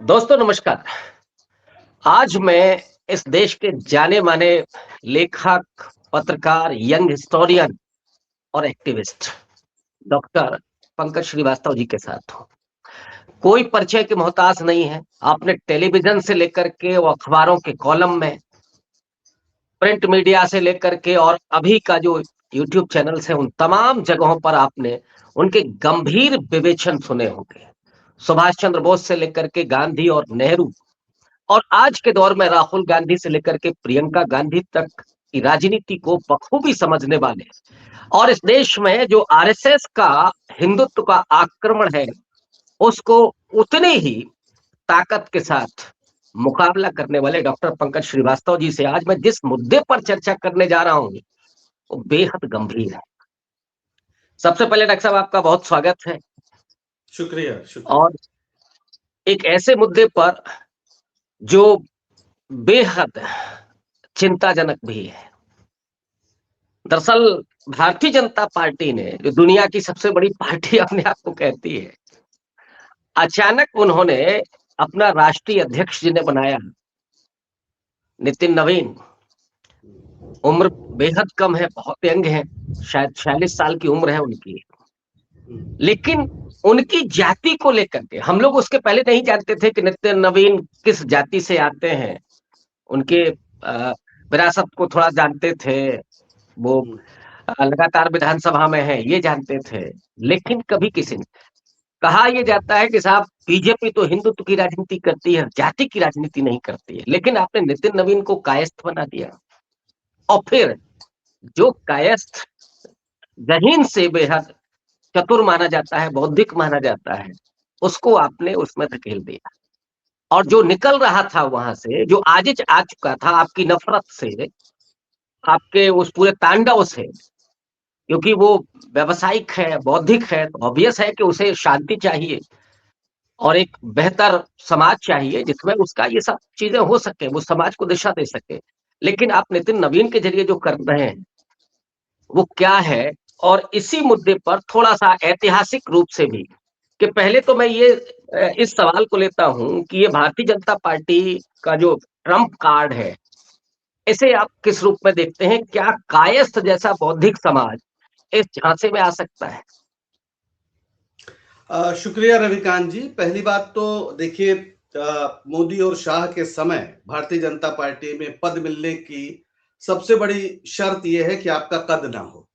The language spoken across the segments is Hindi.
दोस्तों नमस्कार। आज मैं इस देश के जाने-माने लेखक, पत्रकार, यंग हिस्टोरियन और एक्टिविस्ट डॉक्टर पंकज श्रीवास्तव जी के साथ हूँ। कोई परिचय की मोहताज नहीं है। आपने टेलीविज़न से लेकर के वो अखबारों के कॉलम में, प्रिंट मीडिया से लेकर के और अभी का जो यूट्यूब चैनल्स हैं, उन तमाम जगहों पर आपने उनके गंभीर विवेचन सुने होंगे। सुभाष चंद्र बोस से लेकर के गांधी और नेहरू और आज के दौर में राहुल गांधी से लेकर के प्रियंका गांधी तक की राजनीति को बखूबी समझने वाले और इस देश में जो आरएसएस का हिंदुत्व का आक्रमण है, उसको उतने ही ताकत के साथ मुकाबला करने वाले डॉक्टर पंकज श्रीवास्तव जी से आज मैं जिस मुद्दे पर चर्चा करने जा रहा हूँ, वो बेहद गंभीर है। सबसे पहले डॉक्टर साहब आपका बहुत स्वागत है शुक्रिया, शुक्रिया। और एक ऐसे मुद्दे पर जो बेहद चिंताजनक भी है। दरअसल भारतीय जनता पार्टी ने जो दुनिया की सबसे बड़ी पार्टी अपने आप को कहती है, अचानक उन्होंने अपना राष्ट्रीय अध्यक्ष जिन्हें बनाया, नितिन नवीन, उम्र बेहद कम है, बहुत यंग है, शायद 46 साल की उम्र है उनकी। लेकिन उनकी जाति को लेकर के हम लोग उसके पहले नहीं जानते थे कि नितिन नवीन किस जाति से आते हैं। उनके विरासत को थोड़ा जानते थे, वो लगातार विधानसभा में है, ये जानते थे। लेकिन कभी किसी ने कहा ये जाता है कि साहब बीजेपी तो हिंदुत्व की राजनीति करती है, जाति की राजनीति नहीं करती है। लेकिन आपने नितिन नवीन को कायस्थ बना दिया और फिर जो कायस्थ जहीन से बेहद चतुर माना जाता है, बौद्धिक माना जाता है, उसको आपने उसमें धकेल दिया। और जो निकल रहा था वहां से, जो आजिज आ चुका था आपकी नफरत से, आपके उस पूरे तांडव से, क्योंकि वो व्यावसायिक है, बौद्धिक है, तो ऑब्वियस है कि उसे शांति चाहिए और एक बेहतर समाज चाहिए जिसमें उसका ये सब चीजें हो सके, वो समाज को दिशा दे सके। लेकिन आप नितिन नवीन के जरिए जो कर रहे हैं, वो क्या है? और इसी मुद्दे पर थोड़ा-सा ऐतिहासिक रूप से भी कि पहले तो मैं ये इस सवाल को लेता हूँ कि ये भारतीय जनता पार्टी का जो ट्रम्प कार्ड है, इसे आप किस रूप में देखते हैं? क्या कायस्थ जैसा बौद्धिक समाज इस झांसे में आ सकता है? शुक्रिया रविकांत जी। पहली बात तो देखिए, मोदी और शाह के समय भारतीय जनता पार्टी में पद मिलने की सबसे बड़ी शर्त यह है कि आपका कद ना हो।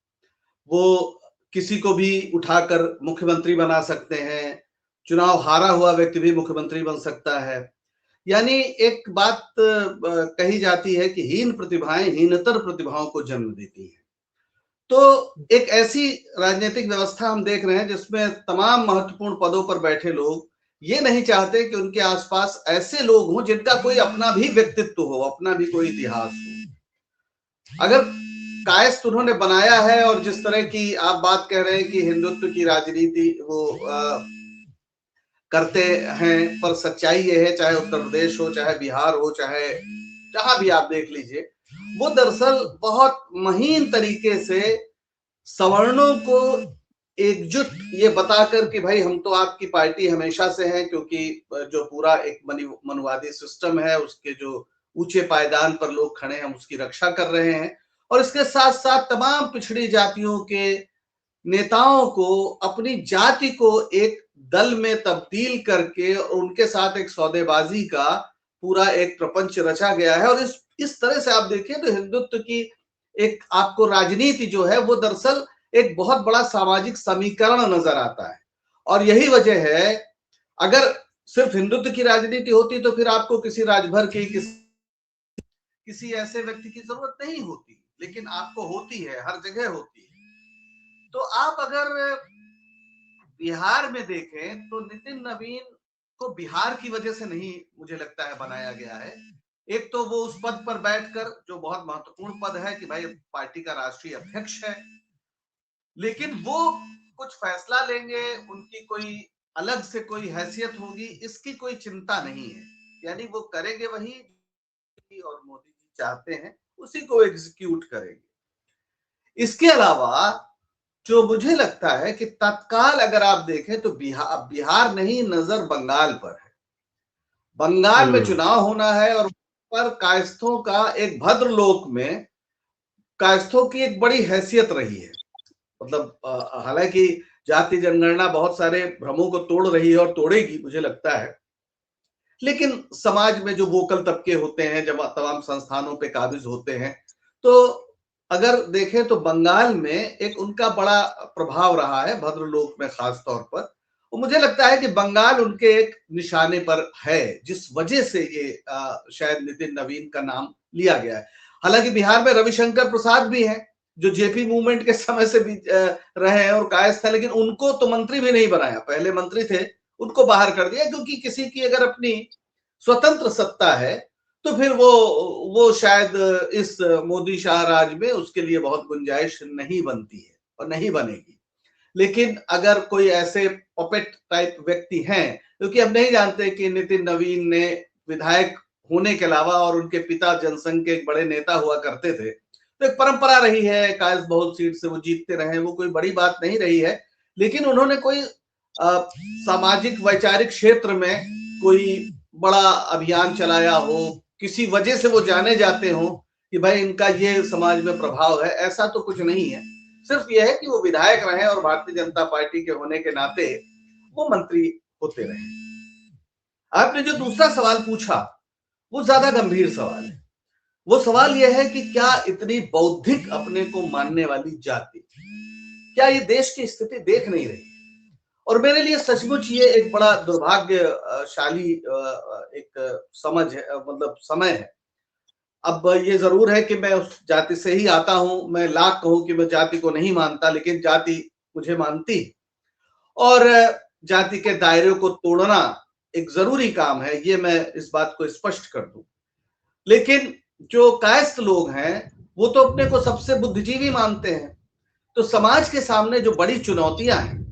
वो किसी को भी उठाकर मुख्यमंत्री बना सकते हैं, चुनाव हारा हुआ व्यक्ति भी मुख्यमंत्री बन सकता है। यानी एक बात कही जाती है कि हीन प्रतिभाएं हीनतर प्रतिभाओं को जन्म देती हैं। तो एक ऐसी राजनीतिक व्यवस्था हम देख रहे हैं जिसमें तमाम महत्वपूर्ण पदों पर बैठे लोग ये नहीं चाहते कि उनके आसपास ऐसे लोग हों जिनका कोई अपना भी व्यक्तित्व हो, अपना भी कोई इतिहास हो। अगर कायस्थ उन्होंने बनाया है और जिस तरह की आप बात कह रहे हैं कि हिंदुत्व की राजनीति वो करते हैं, पर सच्चाई ये है, चाहे उत्तर प्रदेश हो, चाहे बिहार हो, चाहे जहां भी आप देख लीजिए, वो दरअसल बहुत महीन तरीके से सवर्णों को एकजुट ये बताकर कि भाई हम तो आपकी पार्टी हमेशा से हैं, क्योंकि जो पूरा एक मनुवादी सिस्टम है उसके जो ऊंचे पायदान पर लोग खड़े हैं उसकी रक्षा कर रहे हैं। और इसके साथ साथ तमाम पिछड़ी जातियों के नेताओं को अपनी जाति को एक दल में तब्दील करके और उनके साथ एक सौदेबाजी का पूरा एक प्रपंच रचा गया है। और इस तरह से आप देखिए तो हिंदुत्व की एक आपको राजनीति जो है वो दरअसल एक बहुत बड़ा सामाजिक समीकरण नजर आता है। और यही वजह है, अगर सिर्फ हिंदुत्व की राजनीति होती तो फिर आपको किसी राजभर की किसी ऐसे व्यक्ति की जरूरत नहीं होती, लेकिन आपको होती है, हर जगह होती है। तो आप अगर बिहार में देखें तो नितिन नवीन को बिहार की वजह से नहीं मुझे लगता है बनाया गया है। एक तो वो उस पद पर बैठकर, जो बहुत महत्वपूर्ण पद है कि भाई पार्टी का राष्ट्रीय अध्यक्ष है, लेकिन वो कुछ फैसला लेंगे, उनकी कोई अलग से कोई हैसियत होगी, इसकी कोई चिंता नहीं है। यानी वो करेंगे वही और मोदी जी चाहते हैं उसी को एग्जीक्यूट करेंगे। इसके अलावा जो मुझे लगता है कि तत्काल अगर आप देखें तो बिहार नहीं, नजर बंगाल पर है। बंगाल में चुनाव होना है और पर कायस्थों का एक भद्रलोक में कायस्थों की एक बड़ी हैसियत रही है। मतलब हालांकि जाति जनगणना बहुत सारे भ्रमों को तोड़ रही है और तोड़ेगी मुझे लगता है, लेकिन समाज में जो वोकल तबके होते हैं जब तमाम संस्थानों पे काबिज होते हैं, तो अगर देखें तो बंगाल में एक उनका बड़ा प्रभाव रहा है भद्रलोक में खास तौर पर। और मुझे लगता है कि बंगाल उनके एक निशाने पर है, जिस वजह से ये शायद नितिन नवीन का नाम लिया गया है। हालांकि बिहार में रविशंकर प्रसाद भी हैं जो जेपी मूवमेंट के समय से भी रहे हैं और कायस्थ है, लेकिन उनको तो मंत्री भी नहीं बनाया। पहले मंत्री थे, उनको बाहर कर दिया, क्योंकि किसी की अगर अपनी स्वतंत्र सत्ता है तो फिर वो शायद इस मोदी शाह राज में उसके लिए बहुत गुंजाइश नहीं बनती है और नहीं बनेगी। लेकिन अगर कोई ऐसे पपेट टाइप व्यक्ति हैं, क्योंकि हम नहीं जानते कि नितिन नवीन ने विधायक होने के अलावा, और उनके पिता जनसंघ के एक बड़े नेता हुआ करते थे, तो एक परंपरा रही है कायस बहुत सीट से वो जीतते रहे, वो कोई बड़ी बात नहीं रही है। लेकिन उन्होंने कोई सामाजिक वैचारिक क्षेत्र में कोई बड़ा अभियान चलाया हो, किसी वजह से वो जाने जाते हो कि भाई इनका ये समाज में प्रभाव है, ऐसा तो कुछ नहीं है। सिर्फ यह है कि वो विधायक रहे और भारतीय जनता पार्टी के होने के नाते वो मंत्री होते रहे। आपने जो दूसरा सवाल पूछा वो ज्यादा गंभीर सवाल है। वो सवाल यह है कि क्या इतनी बौद्धिक अपने को मानने वाली जाति, क्या ये देश की स्थिति देख नहीं रही? और मेरे लिए सचमुच ये एक बड़ा दुर्भाग्यशाली एक समझ है, मतलब समय है। अब ये जरूर है कि मैं उस जाति से ही आता हूं, मैं लाख कहूं कि मैं जाति को नहीं मानता, लेकिन जाति मुझे मानती है और जाति के दायरे को तोड़ना एक जरूरी काम है, ये मैं इस बात को स्पष्ट कर दूं। लेकिन जो कायस्थ लोग हैं वो तो अपने को सबसे बुद्धिजीवी मानते हैं। तो समाज के सामने जो बड़ी चुनौतियां हैं,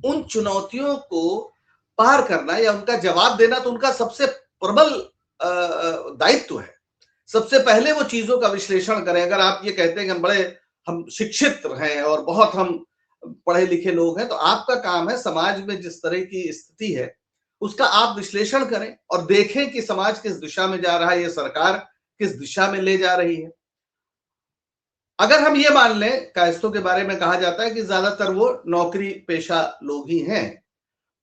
उन चुनौतियों को पार करना या उनका जवाब देना तो उनका सबसे प्रबल दायित्व है। सबसे पहले वो चीजों का विश्लेषण करें। अगर आप ये कहते हैं कि हम शिक्षित हैं और बहुत हम पढ़े लिखे लोग हैं, तो आपका काम है समाज में जिस तरह की स्थिति है उसका आप विश्लेषण करें और देखें कि समाज किस दिशा में जा रहा है, ये सरकार किस दिशा में ले जा रही है। अगर हम ये मान लें, कायस्थों के बारे में कहा जाता है कि ज्यादातर वो नौकरी पेशा लोग ही हैं,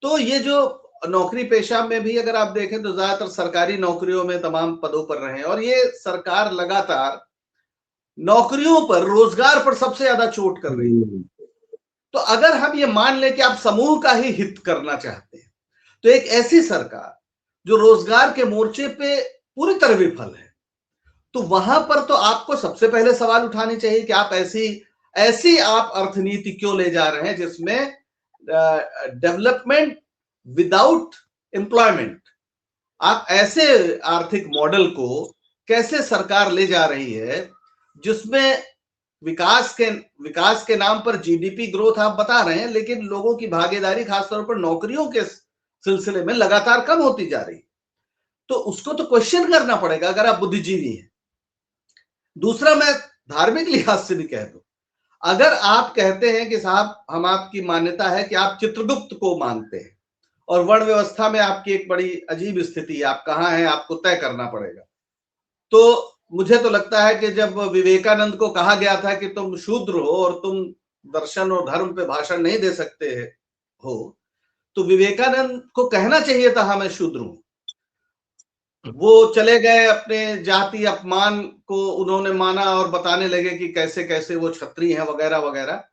तो ये जो नौकरी पेशा में भी अगर आप देखें तो ज्यादातर सरकारी नौकरियों में तमाम पदों पर रहे हैं और ये सरकार लगातार नौकरियों पर, रोजगार पर सबसे ज्यादा चोट कर रही है। तो अगर हम ये मान लें कि आप समूह का ही हित करना चाहते हैं, तो एक ऐसी सरकार जो रोजगार के मोर्चे पे पूरी तरह विफल है, तो वहां पर तो आपको सबसे पहले सवाल उठानी चाहिए कि आप ऐसी आप अर्थनीति क्यों ले जा रहे हैं जिसमें डेवलपमेंट विदाउट एम्प्लॉयमेंट, आप ऐसे आर्थिक मॉडल को कैसे सरकार ले जा रही है जिसमें विकास के नाम पर जीडीपी ग्रोथ आप बता रहे हैं, लेकिन लोगों की भागीदारी खासतौर पर नौकरियों के सिलसिले में लगातार कम होती जा रही। तो उसको तो क्वेश्चन करना पड़ेगा अगर आप बुद्धिजीवी हैं। दूसरा, मैं धार्मिक लिहाज से भी कह दूं, अगर आप कहते हैं कि साहब हम आपकी मान्यता है कि आप चित्रगुप्त को मानते हैं और वर्ण व्यवस्था में आपकी एक बड़ी अजीब स्थिति है, आप कहां हैं आपको तय करना पड़ेगा, तो मुझे तो लगता है कि जब विवेकानंद को कहा गया था कि तुम शूद्र हो और तुम दर्शन और धर्म पे भाषण नहीं दे सकते हो, तो विवेकानंद को कहना चाहिए था हाँ मैं शूद्र हूं। वो चले गए, अपने जाति अपमान को उन्होंने माना और बताने लगे कि कैसे कैसे वो क्षत्रिय हैं वगैरह वगैरह।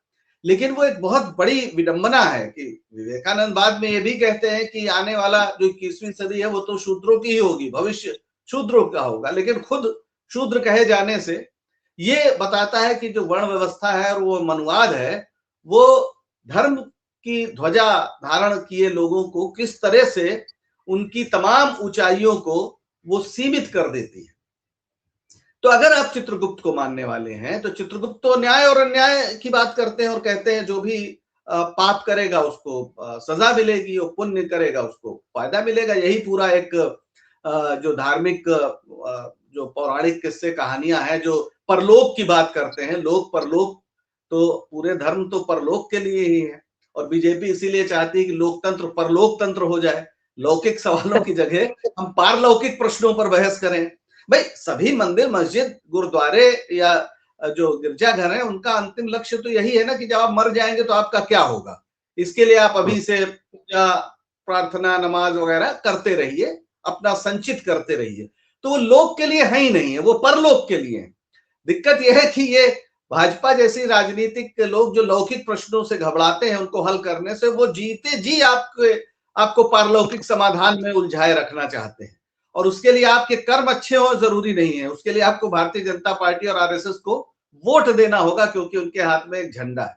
लेकिन वो एक बहुत बड़ी विडंबना है कि विवेकानंद बाद में ये भी कहते हैं कि आने वाला जो 21वीं सदी है वो तो शूद्रों की ही होगी, भविष्य शूद्रों का होगा। लेकिन खुद शूद्र कहे जाने से ये बताता है कि जो वर्ण व्यवस्था है और वो मनुवाद है, वो धर्म की ध्वजा धारण किए लोगों को किस तरह से उनकी तमाम ऊंचाइयों को वो सीमित कर देती है। तो अगर आप चित्रगुप्त को मानने वाले हैं तो चित्रगुप्त तो न्याय और अन्याय की बात करते हैं और कहते हैं जो भी पाप करेगा उसको सजा मिलेगी और पुण्य करेगा उसको फायदा मिलेगा। यही पूरा एक जो धार्मिक जो पौराणिक किस्से कहानियां हैं जो परलोक की बात करते हैं, लोक परलोक, तो पूरे धर्म तो परलोक के लिए ही है। और बीजेपी इसीलिए चाहती है कि लोकतंत्र परलोक तंत्र हो जाए, लौकिक सवालों की जगह हम पारलौकिक प्रश्नों पर बहस करें। भाई सभी मंदिर, मस्जिद, गुरुद्वारे या जो गिरजाघर है, उनका अंतिम लक्ष्य तो यही है ना कि जब आप मर जाएंगे तो आपका क्या होगा। इसके लिए आप अभी से पूजा, प्रार्थना, नमाज वगैरह करते रहिए, अपना संचित करते रहिए। तो वो लोक के लिए है ही नहीं है, वो परलोक के लिए है। दिक्कत यह है कि ये भाजपा जैसी राजनीतिक लोग जो लौकिक प्रश्नों से घबराते हैं उनको हल करने से, वो जीते जी आपको पारलौकिक समाधान में उलझाए रखना चाहते हैं। और उसके लिए आपके कर्म अच्छे हो जरूरी नहीं है, उसके लिए आपको भारतीय जनता पार्टी और आरएसएस को वोट देना होगा, क्योंकि उनके हाथ में एक झंडा है।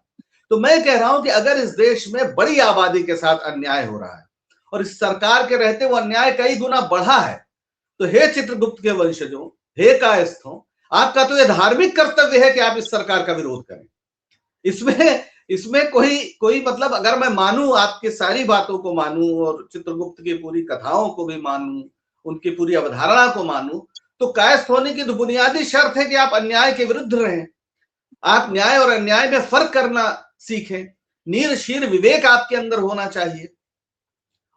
तो मैं कह रहा हूं कि अगर इस देश में बड़ी आबादी के साथ अन्याय हो रहा है और इस सरकार के रहते वो अन्याय कई गुना बढ़ा है, तो हे चित्रगुप्त के वंशजों, हे कायस्थों, आपका तो यह धार्मिक कर्तव्य है कि आप इस सरकार का विरोध करें। इसमें कोई मतलब, अगर मैं मानूं, आपकी सारी बातों को मानूं और चित्रगुप्त की पूरी कथाओं को भी मानूं, उनकी पूरी अवधारणा को मानूं, तो कायस्थ होने की तो बुनियादी शर्त है कि आप अन्याय के विरुद्ध रहें। आप न्याय और अन्याय में फर्क करना सीखें। नीर शीर विवेक आपके अंदर होना चाहिए।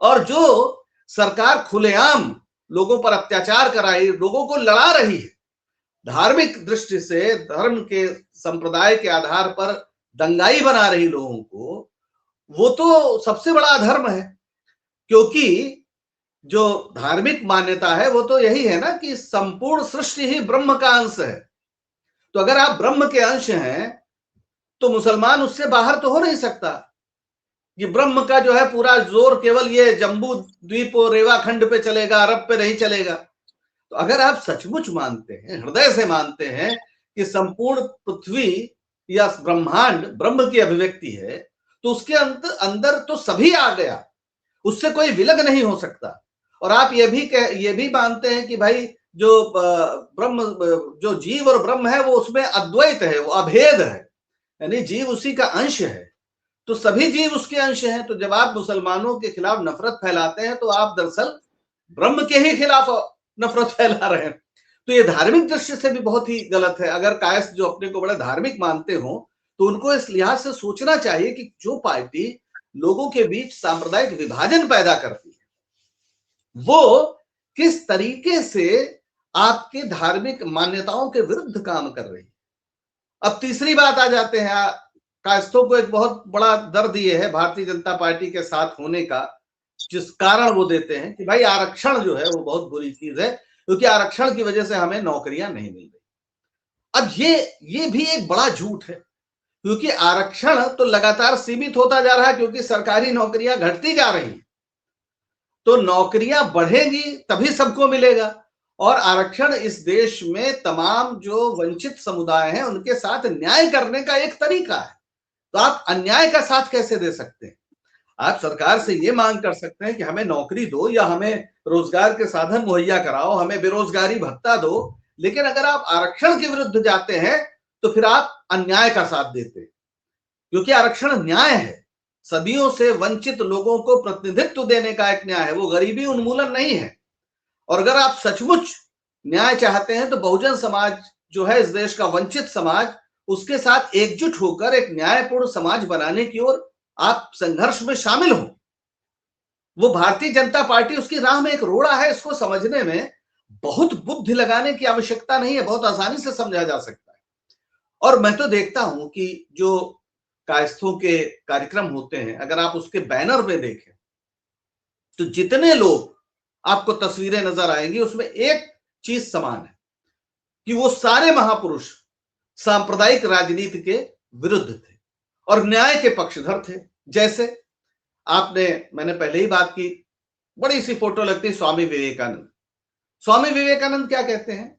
और जो सरकार खुलेआम लोगों पर अत्याचार कराई, लोगों को लड़ा रही है, धार्मिक दृष्टि से धर्म के संप्रदाय के आधार पर दंगाई बना रही लोगों को, वो तो सबसे बड़ा अधर्म है। क्योंकि जो धार्मिक मान्यता है वो तो यही है ना कि संपूर्ण सृष्टि ही ब्रह्म का अंश है। तो अगर आप ब्रह्म के अंश हैं तो मुसलमान उससे बाहर तो हो नहीं सकता। ये ब्रह्म का जो है पूरा जोर केवल ये जम्बू द्वीप और रेवा खंड पे चलेगा, अरब पे नहीं चलेगा। तो अगर आप सचमुच मानते हैं, हृदय से मानते हैं कि संपूर्ण पृथ्वी या ब्रह्मांड ब्रह्म की अभिव्यक्ति है, तो उसके अंदर तो सभी आ गया, उससे कोई विलग नहीं हो सकता। और आप ये भी मानते हैं कि भाई जो ब्रह्म, जो जीव और ब्रह्म है वो उसमें अद्वैत है, वो अभेद है, यानी जीव उसी का अंश है, तो सभी जीव उसके अंश हैं। तो जब आप मुसलमानों के खिलाफ नफरत फैलाते हैं तो आप दरअसल ब्रह्म के ही खिलाफ नफरत फैला रहे हैं। तो ये धार्मिक दृष्टि से भी बहुत ही गलत है। अगर कायस्थ जो अपने को बड़ा धार्मिक मानते हो तो उनको इस लिहाज से सोचना चाहिए कि जो पार्टी लोगों के बीच सांप्रदायिक विभाजन पैदा करती है वो किस तरीके से आपके धार्मिक मान्यताओं के विरुद्ध काम कर रही है। अब तीसरी बात आ जाते हैं, कायस्थों को एक बहुत बड़ा दर्द ये है भारतीय जनता पार्टी के साथ होने का, जिस कारण वो देते हैं कि भाई आरक्षण जो है वो बहुत बुरी चीज है, क्योंकि आरक्षण की वजह से हमें नौकरियां नहीं मिल रही। अब ये भी एक बड़ा झूठ है, क्योंकि आरक्षण तो लगातार सीमित होता जा रहा है, क्योंकि सरकारी नौकरियां घटती जा रही हैं। तो नौकरियां बढ़ेगी तभी सबको मिलेगा। और आरक्षण इस देश में तमाम जो वंचित समुदाय हैं उनके साथ न्याय करने का एक तरीका है। तो आप अन्याय का साथ कैसे दे सकते हैं? आप सरकार से ये मांग कर सकते हैं कि हमें नौकरी दो या हमें रोजगार के साधन मुहैया कराओ, हमें बेरोजगारी भत्ता दो, लेकिन अगर आप आरक्षण के विरुद्ध जाते हैं तो फिर आप अन्याय का साथ देते हैं। क्योंकि आरक्षण न्याय है, सदियों से वंचित लोगों को प्रतिनिधित्व देने का एक न्याय है, वो गरीबी उन्मूलन नहीं है। और अगर आप सचमुच न्याय चाहते हैं तो बहुजन समाज जो है इस देश का वंचित समाज, उसके साथ एकजुट होकर एक न्यायपूर्ण समाज बनाने की ओर आप संघर्ष में शामिल हो। वो भारतीय जनता पार्टी उसकी राह में एक रोड़ा है, इसको समझने में बहुत बुद्धि लगाने की आवश्यकता नहीं है, बहुत आसानी से समझा जा सकता है। और मैं तो देखता हूं कि जो कायस्थों के कार्यक्रम होते हैं, अगर आप उसके बैनर में देखें तो जितने लोग आपको तस्वीरें नजर आएंगी उसमें एक चीज समान है कि वो सारे महापुरुष सांप्रदायिक राजनीति के विरुद्ध थे और न्याय के पक्षधर थे। जैसे मैंने पहले ही बात की, बड़ी सी फोटो लगती है स्वामी विवेकानंद। स्वामी विवेकानंद क्या कहते हैं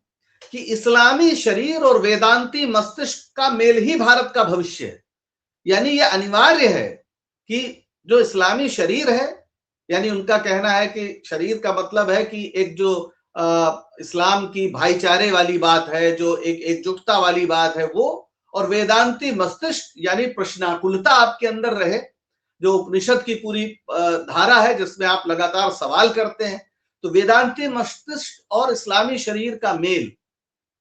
कि इस्लामी शरीर और वेदांती मस्तिष्क का मेल ही भारत का भविष्य है। यानी यह अनिवार्य है कि जो इस्लामी शरीर है, यानी उनका कहना है कि शरीर का मतलब है कि एक जो इस्लाम की भाईचारे वाली बात है, जो एक एकजुटता वाली बात है वो, और वेदांती मस्तिष्क यानी प्रश्नाकुलता आपके अंदर रहे, जो उपनिषद की पूरी धारा है जिसमें आप लगातार सवाल करते हैं। तो वेदांती मस्तिष्क और इस्लामी शरीर का मेल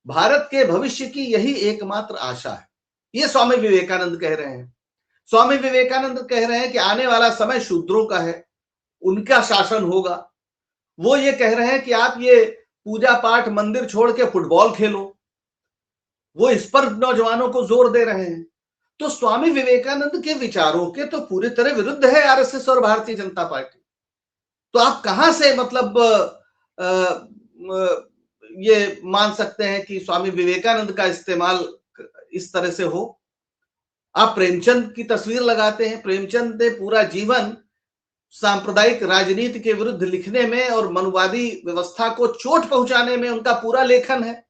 भारत के भविष्य की यही एकमात्र आशा है, ये स्वामी विवेकानंद कह रहे हैं। स्वामी विवेकानंद कह रहे हैं कि आने वाला समय शूद्रों का है, उनका शासन होगा। वो ये कह रहे हैं कि आप ये पूजा पाठ मंदिर छोड़ के फुटबॉल खेलो, वो इस पर नौजवानों को जोर दे रहे हैं। तो स्वामी विवेकानंद के विचारों के तो पूरी तरह विरुद्ध है आरएसएस और भारतीय जनता पार्टी। तो आप कहां से मतलब ये मान सकते हैं कि स्वामी विवेकानंद का इस्तेमाल इस तरह से हो? आप प्रेमचंद की तस्वीर लगाते हैं। प्रेमचंद ने पूरा जीवन सांप्रदायिक राजनीति के विरुद्ध लिखने में और मनुवादी व्यवस्था को चोट पहुंचाने में उनका पूरा लेखन है।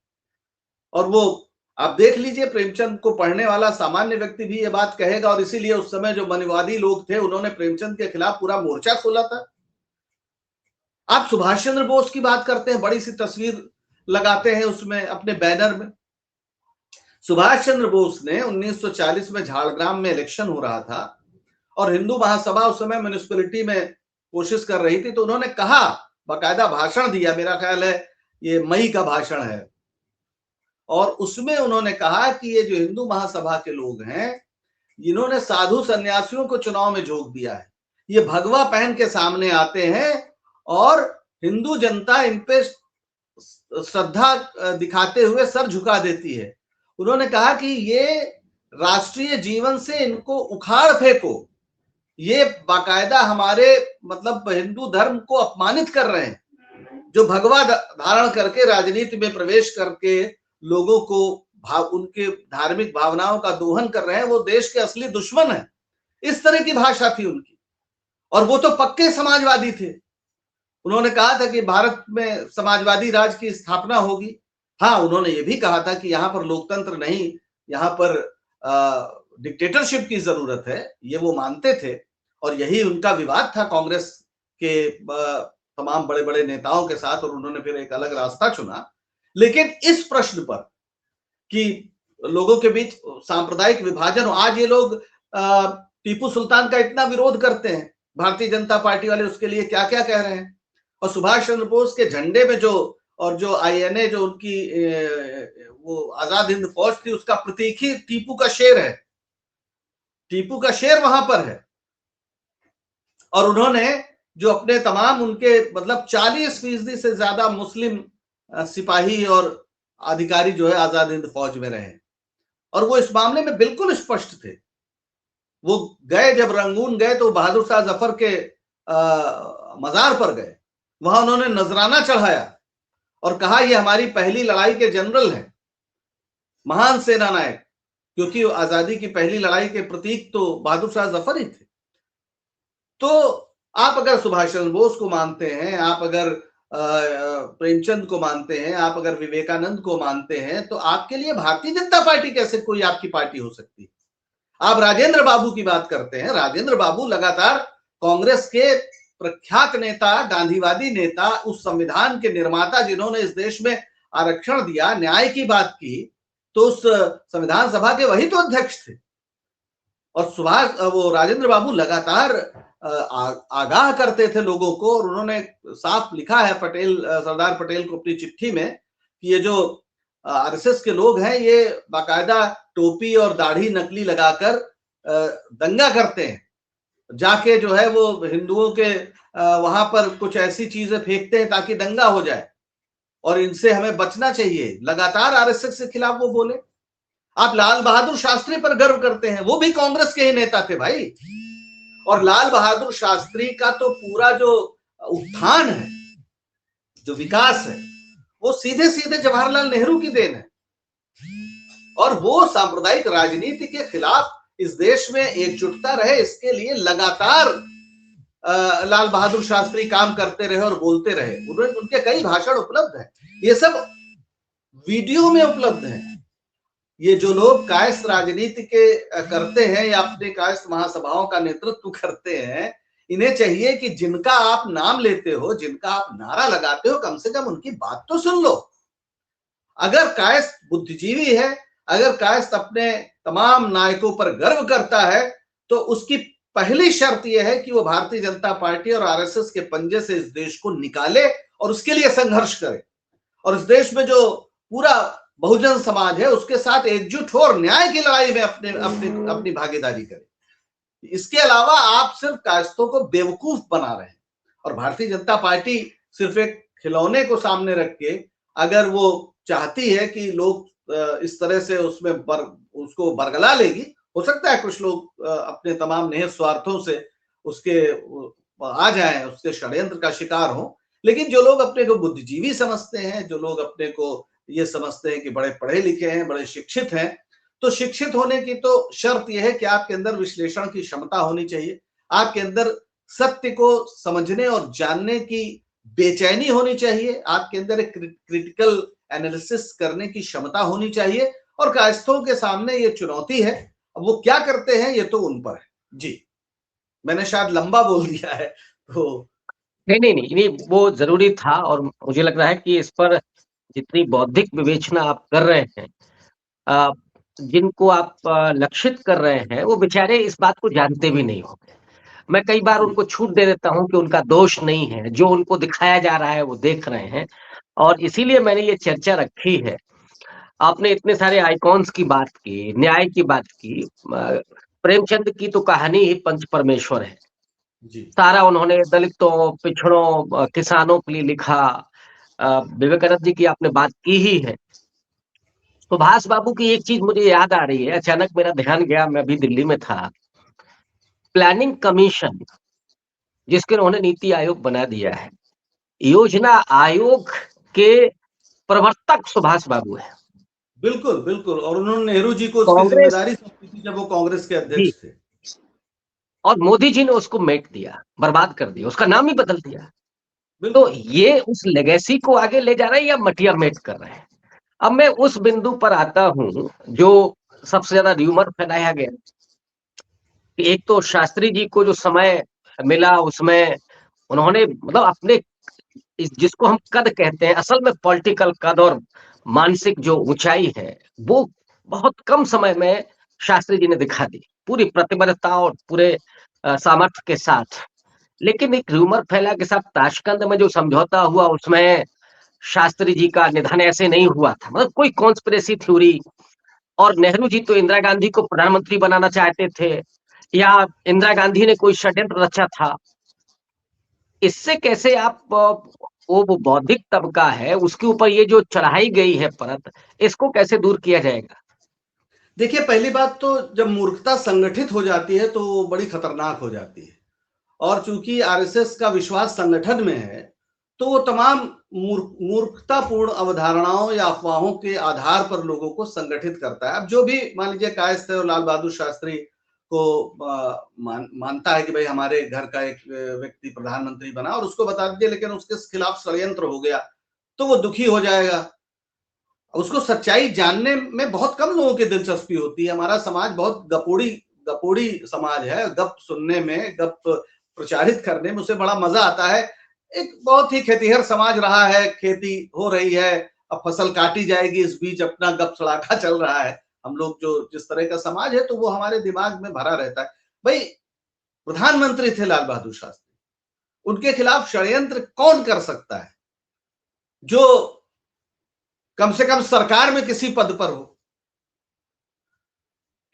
और वो आप देख लीजिए, प्रेमचंद को पढ़ने वाला सामान्य व्यक्ति भी ये बात कहेगा, और इसीलिए उस समय जो मनुवादी लोग थे उन्होंने प्रेमचंद के खिलाफ पूरा मोर्चा खोला था। आप सुभाष चंद्र बोस की बात करते हैं, बड़ी सी तस्वीर लगाते हैं उसमें अपने बैनर में। सुभाष चंद्र बोस ने 1940 में झाड़ग्राम में इलेक्शन हो रहा था और हिंदू महासभा उस समय म्युनिसिपैलिटी में कोशिश कर रही थी, तो उन्होंने कहा, बाकायदा भाषण दिया, मेरा ख्याल है ये मई का भाषण है, और उसमें उन्होंने कहा कि ये जो हिंदू महासभा के लोग हैं, इन्होंने साधु सन्यासियों को चुनाव में झोंक दिया है। ये भगवा पहन के सामने आते हैं और हिंदू जनता इन पे श्रद्धा दिखाते हुए सर झुका देती है। उन्होंने कहा कि ये राष्ट्रीय जीवन से इनको उखाड़ फेंको, ये बाकायदा हमारे मतलब हिंदू धर्म को अपमानित कर रहे हैं। जो भगवा धारण करके राजनीति में प्रवेश करके लोगों को उनके धार्मिक भावनाओं का दोहन कर रहे हैं, वो देश के असली दुश्मन है। इस तरह की भाषा थी उनकी। और वो तो पक्के समाजवादी थे। उन्होंने कहा था कि भारत में समाजवादी राज की स्थापना होगी। हाँ, उन्होंने ये भी कहा था कि यहाँ पर लोकतंत्र नहीं, यहाँ पर डिक्टेटरशिप की जरूरत है, ये वो मानते थे। और यही उनका विवाद था कांग्रेस के तमाम बड़े बड़े नेताओं के साथ, और उन्होंने फिर एक अलग रास्ता चुना। लेकिन इस प्रश्न पर कि लोगों के बीच सांप्रदायिक विभाजन, आज ये लोग टीपू सुल्तान का इतना विरोध करते हैं, भारतीय जनता पार्टी वाले उसके लिए क्या क्या कह रहे हैं। और सुभाष चंद्र बोस के झंडे में जो आईएनए जो उनकी वो आजाद हिंद फौज थी, उसका प्रतीक ही टीपू का शेर है। टीपू का शेर वहां पर है। और उन्होंने जो अपने तमाम उनके मतलब 40% से ज्यादा मुस्लिम सिपाही और अधिकारी जो है आजाद हिंद फौज में रहे, और वो इस मामले में बिल्कुल स्पष्ट थे। वो गए, जब रंगून गए तो बहादुर शाह जफर के मजार पर गए, वहां उन्होंने नजराना चढ़ाया और कहा ये हमारी पहली लड़ाई के जनरल हैं, महान सेना नायक, क्योंकि आजादी की पहली लड़ाई के प्रतीक तो बहादुर शाह जफर ही थे। तो आप अगर सुभाष चंद्र बोस को मानते हैं, आप अगर प्रेमचंद को मानते हैं, आप अगर विवेकानंद को मानते हैं, तो आपके लिए भारतीय जनता पार्टी कैसे कोई आपकी पार्टी हो सकती है? आप राजेंद्र बाबू की बात करते हैं। राजेंद्र बाबू लगातार कांग्रेस के प्रख्यात नेता, गांधीवादी नेता, उस संविधान के निर्माता जिन्होंने इस देश में आरक्षण दिया, न्याय की बात की, तो उस संविधान सभा के वही तो अध्यक्ष थे। और वो राजेंद्र बाबू लगातार आगाह करते थे लोगों को, और उन्होंने साफ लिखा है सरदार पटेल को अपनी चिट्ठी में कि ये जो आरएसएस के लोग हैं, ये बाकायदा टोपी और दाढ़ी नकली लगाकर दंगा करते हैं, जाके जो है वो हिंदुओं के वहां पर कुछ ऐसी चीजें फेंकते हैं ताकि दंगा हो जाए, और इनसे हमें बचना चाहिए। लगातार आरएसएस के खिलाफ वो बोले। आप लाल बहादुर शास्त्री पर गर्व करते हैं, वो भी कांग्रेस के ही नेता थे भाई। और लाल बहादुर शास्त्री का तो पूरा जो उत्थान है, जो विकास है, वो सीधे सीधे जवाहरलाल नेहरू की देन है। और वो सांप्रदायिक राजनीति के खिलाफ इस देश में एकजुटता रहे, इसके लिए लगातार लाल बहादुर शास्त्री काम करते रहे और बोलते रहे। उनके कई भाषण उपलब्ध हैं, ये सब वीडियो में उपलब्ध है। ये जो लोग कायस्थ राजनीति के करते हैं या अपने कायस्थ महासभाओं का नेतृत्व करते हैं, इन्हें चाहिए कि जिनका आप नाम लेते हो, जिनका आप नारा लगाते हो, कम से कम उनकी बात तो सुन लो। अगर कायस्थ बुद्धिजीवी है, अगर कायस्थ अपने तमाम नायकों पर गर्व करता है, तो उसकी पहली शर्त यह है कि वो भारतीय जनता पार्टी और आरएसएस के पंजे से इस देश को निकाले और उसके लिए संघर्ष करे, और इस देश में जो पूरा बहुजन समाज है उसके साथ एकजुट हो और न्याय की लड़ाई में अपनी भागीदारी करे। इसके अलावा आप सिर्फ कायस्थों को बेवकूफ बना रहे हैं। और भारतीय जनता पार्टी सिर्फ एक खिलौने को सामने रख के अगर वो चाहती है कि लोग इस तरह से उसमें उसको बरगला लेगी, हो सकता है कुछ लोग अपने तमाम निहित स्वार्थों से उसके आ जाएं, उसके षड्यंत्र का शिकार हो। लेकिन जो लोग अपने को बुद्धिजीवी समझते हैं, जो लोग अपने को ये समझते हैं कि बड़े पढ़े लिखे हैं, बड़े शिक्षित हैं, तो शिक्षित होने की तो शर्त यह है कि आपके अंदर विश्लेषण की क्षमता होनी चाहिए, आपके अंदर सत्य को समझने और जानने की बेचैनी होनी चाहिए, आपके अंदर एक क्रिटिकल एनालिसिस करने की क्षमता होनी चाहिए। और कायस्थों के सामने ये चुनौती है, अब वो क्या करते हैं ये तो उन पर है। जी, मैंने शायद लंबा बोल दिया है तो। नहीं, वो जरूरी था, और मुझे लग रहा है कि इस पर जितनी बौद्धिक विवेचना आप कर रहे हैं, अ, जिनको आप लक्षित कर रहे हैं, वो बेचारे इस बात को जानते भी नहीं होंगे। मैं कई बार जी उनको छूट दे देता हूँ कि उनका दोष नहीं है, जो उनको दिखाया जा रहा है वो देख रहे हैं, और इसीलिए मैंने ये चर्चा रखी है। आपने इतने सारे आइकॉन्स की बात की, न्याय की बात की, प्रेमचंद की तो कहानी ही पंच परमेश्वर है। जी सारा उन्होंने दलितों, पिछड़ों, किसानों के लिए लिखा। विवेकानंद जी की आपने बात की ही है। सुभाष बाबू की एक चीज मुझे याद आ रही है, अचानक मेरा ध्यान गया, मैं अभी दिल्ली में था। प्लानिंग कमीशन, जिसके उन्होंने नीति आयोग बना दिया है, योजना आयोग के प्रवर्तक सुभाष बाबू है। बिल्कुल बिल्कुल, और उन्होंने नेहरू जी को उसकी कांग्रेस, जिम्मेदारी सौंपी थी जब वो कांग्रेस के जी, अध्यक्ष थे। और मोदी जी ने उसको मेट दिया, बर्बाद कर दिया, उसका नाम ही बदल दिया। तो बिल्कुल ये उस लेगेसी को आगे ले जा रहे हैं या मटिया मेट कर रहे हैं? अब मैं उस बिंदु पर आता हूं जो सबसे ज्यादा र्यूमर फैलाया गया कि एक तो शास्त्री जी को जो समय मिला उसमें उन्होंने मतलब अपने जिसको हम कद कहते हैं, असल में पॉलिटिकल कद और मानसिक जो ऊंचाई है, वो बहुत कम समय में शास्त्री जी ने दिखा दी, पूरी प्रतिबद्धता और पूरे सामर्थ्य के साथ। लेकिन एक रूमर फैला कि साहब ताशकंद में जो समझौता हुआ उसमें शास्त्री जी का निधन ऐसे नहीं हुआ था, मतलब कोई कॉन्स्पिरेसी थ्योरी, और नेहरू जी तो इंदिरा गांधी को प्रधानमंत्री बनाना चाहते थे, या इंदिरा गांधी ने कोई षड्यंत्र रचा था। इससे कैसे आप वो बौद्धिक तबका है उसके ऊपर ये जो चढ़ाई गई है परत, इसको कैसे दूर किया जाएगा? देखिए, पहली बात तो जब मूर्खता संगठित हो जाती है तो वो बड़ी खतरनाक हो जाती है। और चूंकि आरएसएस का विश्वास संगठन में है, तो वो तमाम मूर्खतापूर्ण अवधारणाओं या अफवाहों के आधार पर लोगों को संगठित करता है। अब जो भी मान लीजिए कायस्थ है और लाल बहादुर शास्त्री को मानता है कि भाई हमारे घर का एक व्यक्ति प्रधानमंत्री बना और उसको बता दीजिए, लेकिन उसके खिलाफ षड्यंत्र हो गया, तो वो दुखी हो जाएगा। उसको सच्चाई जानने में बहुत कम लोगों की दिलचस्पी होती है। हमारा समाज बहुत गपोड़ी गपोड़ी समाज है, गप सुनने में, गप प्रचारित करने में उसे बड़ा मजा आता है। एक बहुत ही खेतीहर समाज रहा है, खेती हो रही है, अब फसल काटी जाएगी, इस बीच अपना गप सड़ाका चल रहा है। हम लोग जो जिस तरह का समाज है, तो वो हमारे दिमाग में भरा रहता है। भाई, प्रधानमंत्री थे लाल बहादुर शास्त्री, उनके खिलाफ षड्यंत्र कौन कर सकता है जो कम से कम सरकार में किसी पद पर हो,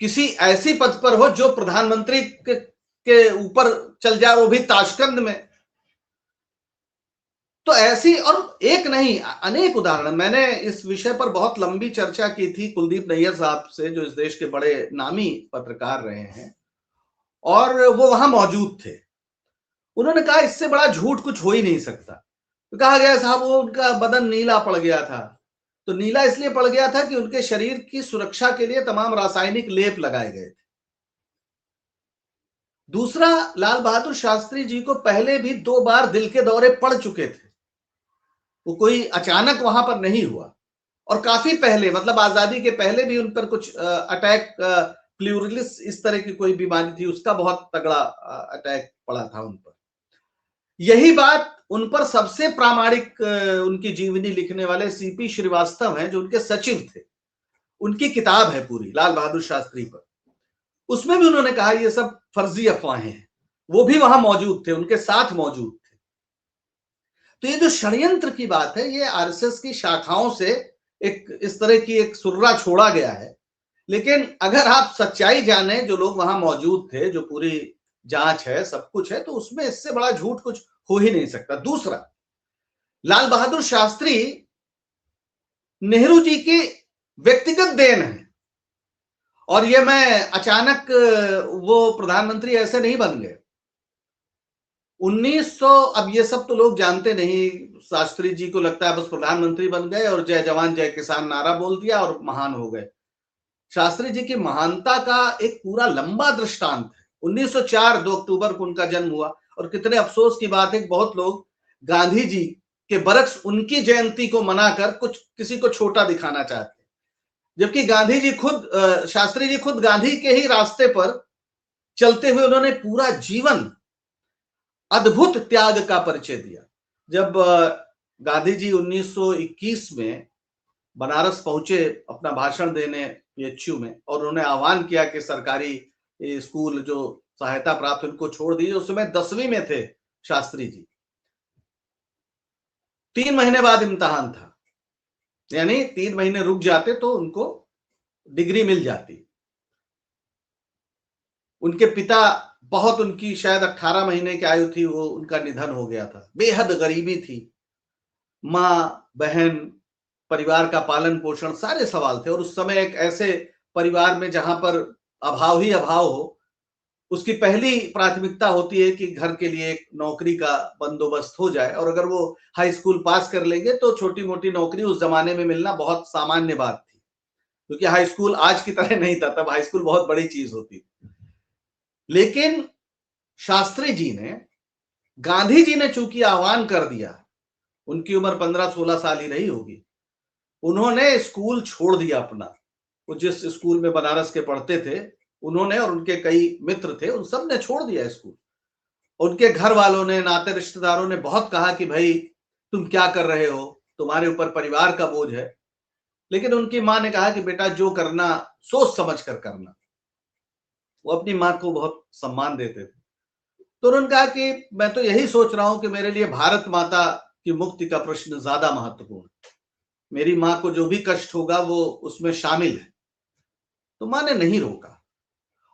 किसी ऐसी पद पर हो जो प्रधानमंत्री के ऊपर चल जाए, वो भी ताशकंद में। तो ऐसी और एक नहीं, अनेक उदाहरण। मैंने इस विषय पर बहुत लंबी चर्चा की थी कुलदीप नैयर साहब से, जो इस देश के बड़े नामी पत्रकार रहे हैं, और वो वहां मौजूद थे। उन्होंने कहा इससे बड़ा झूठ कुछ हो ही नहीं सकता। तो कहा गया साहब वो उनका बदन नीला पड़ गया था। तो नीला इसलिए पड़ गया था कि उनके शरीर की सुरक्षा के लिए तमाम रासायनिक लेप लगाए गए थे। दूसरा, लाल बहादुर शास्त्री जी को पहले भी 2 बार दिल के दौरे पड़ चुके थे। वो कोई अचानक वहां पर नहीं हुआ, और काफी पहले, मतलब आजादी के पहले भी उन पर कुछ अटैक, प्लूरलिस इस तरह की कोई बीमारी थी, उसका बहुत तगड़ा अटैक पड़ा था उन पर। यही बात उन पर सबसे प्रामाणिक उनकी जीवनी लिखने वाले सीपी श्रीवास्तव हैं, जो उनके सचिव थे। उनकी किताब है पूरी लाल बहादुर शास्त्री पर, उसमें भी उन्होंने कहा ये सब फर्जी अफवाहें हैं। वो भी वहां मौजूद थे, उनके साथ मौजूद थे। तो ये जो षड्यंत्र की बात है, ये आरएसएस की शाखाओं से एक इस तरह की एक सुर्रा छोड़ा गया है। लेकिन अगर आप सच्चाई जाने, जो लोग वहां मौजूद थे, जो पूरी जांच है, सब कुछ है, तो उसमें इससे बड़ा झूठ कुछ हो ही नहीं सकता। दूसरा, लाल बहादुर शास्त्री नेहरू जी की व्यक्तिगत देन है, और ये मैं अचानक वो प्रधानमंत्री ऐसे नहीं बन गए। 1900, अब ये सब तो लोग जानते नहीं, शास्त्री जी को लगता है बस प्रधानमंत्री बन गए और जय जवान जय किसान नारा बोल दिया और महान हो गए। शास्त्री जी की महानता का एक पूरा लंबा दृष्टांत है। 1904 2 अक्टूबर को उनका जन्म हुआ, और कितने अफसोस की बात है कि बहुत लोग गांधी जी के बरक्स उनकी जयंती को मनाकर कुछ किसी को छोटा दिखाना चाहते हैं, जबकि गांधी जी खुद शास्त्री जी खुद गांधी के ही रास्ते पर चलते हुए उन्होंने पूरा जीवन अद्भुत त्याग का परिचय दिया। जब गांधी जी 1921 में बनारस पहुंचे अपना भाषण देने पीएचयू में, और उन्होंने आह्वान किया कि सरकारी स्कूल जो सहायता प्राप्त उनको छोड़ दीजिए। उस समय 10वीं में थे शास्त्री जी। 3 महीने बाद इम्तिहान था, यानी 3 महीने रुक जाते तो उनको डिग्री मिल जाती। उनके पिता, बहुत उनकी शायद 18 महीने की आयु थी, वो उनका निधन हो गया था। बेहद गरीबी थी, माँ बहन परिवार का पालन पोषण सारे सवाल थे। और उस समय एक ऐसे परिवार में जहां पर अभाव ही अभाव हो, उसकी पहली प्राथमिकता होती है कि घर के लिए एक नौकरी का बंदोबस्त हो जाए, और अगर वो हाई स्कूल पास कर लेंगे तो छोटी मोटी नौकरी उस जमाने में मिलना बहुत सामान्य बात थी, क्योंकि हाई स्कूल आज की तरह नहीं था, तब हाई स्कूल बहुत बड़ी चीज होती थी। लेकिन शास्त्री जी ने, गांधी जी ने चूंकि आह्वान कर दिया, उनकी उम्र 15-16 साल ही रही होगी, उन्होंने स्कूल छोड़ दिया अपना। वो जिस स्कूल में बनारस के पढ़ते थे, उन्होंने और उनके कई मित्र थे, उन सब ने छोड़ दिया स्कूल। उनके घर वालों ने, नाते रिश्तेदारों ने बहुत कहा कि भाई तुम क्या कर रहे हो, तुम्हारे ऊपर परिवार का बोझ है। लेकिन उनकी मां ने कहा कि बेटा जो करना सोच समझ कर करना। वो अपनी मां को बहुत सम्मान देते थे। तो उन्होंने कहा कि मैं तो यही सोच रहा हूं कि मेरे लिए भारत माता की मुक्ति का प्रश्न ज्यादा महत्वपूर्ण है, मेरी मां को जो भी कष्ट होगा वो उसमें शामिल है। तो मां ने नहीं रोका,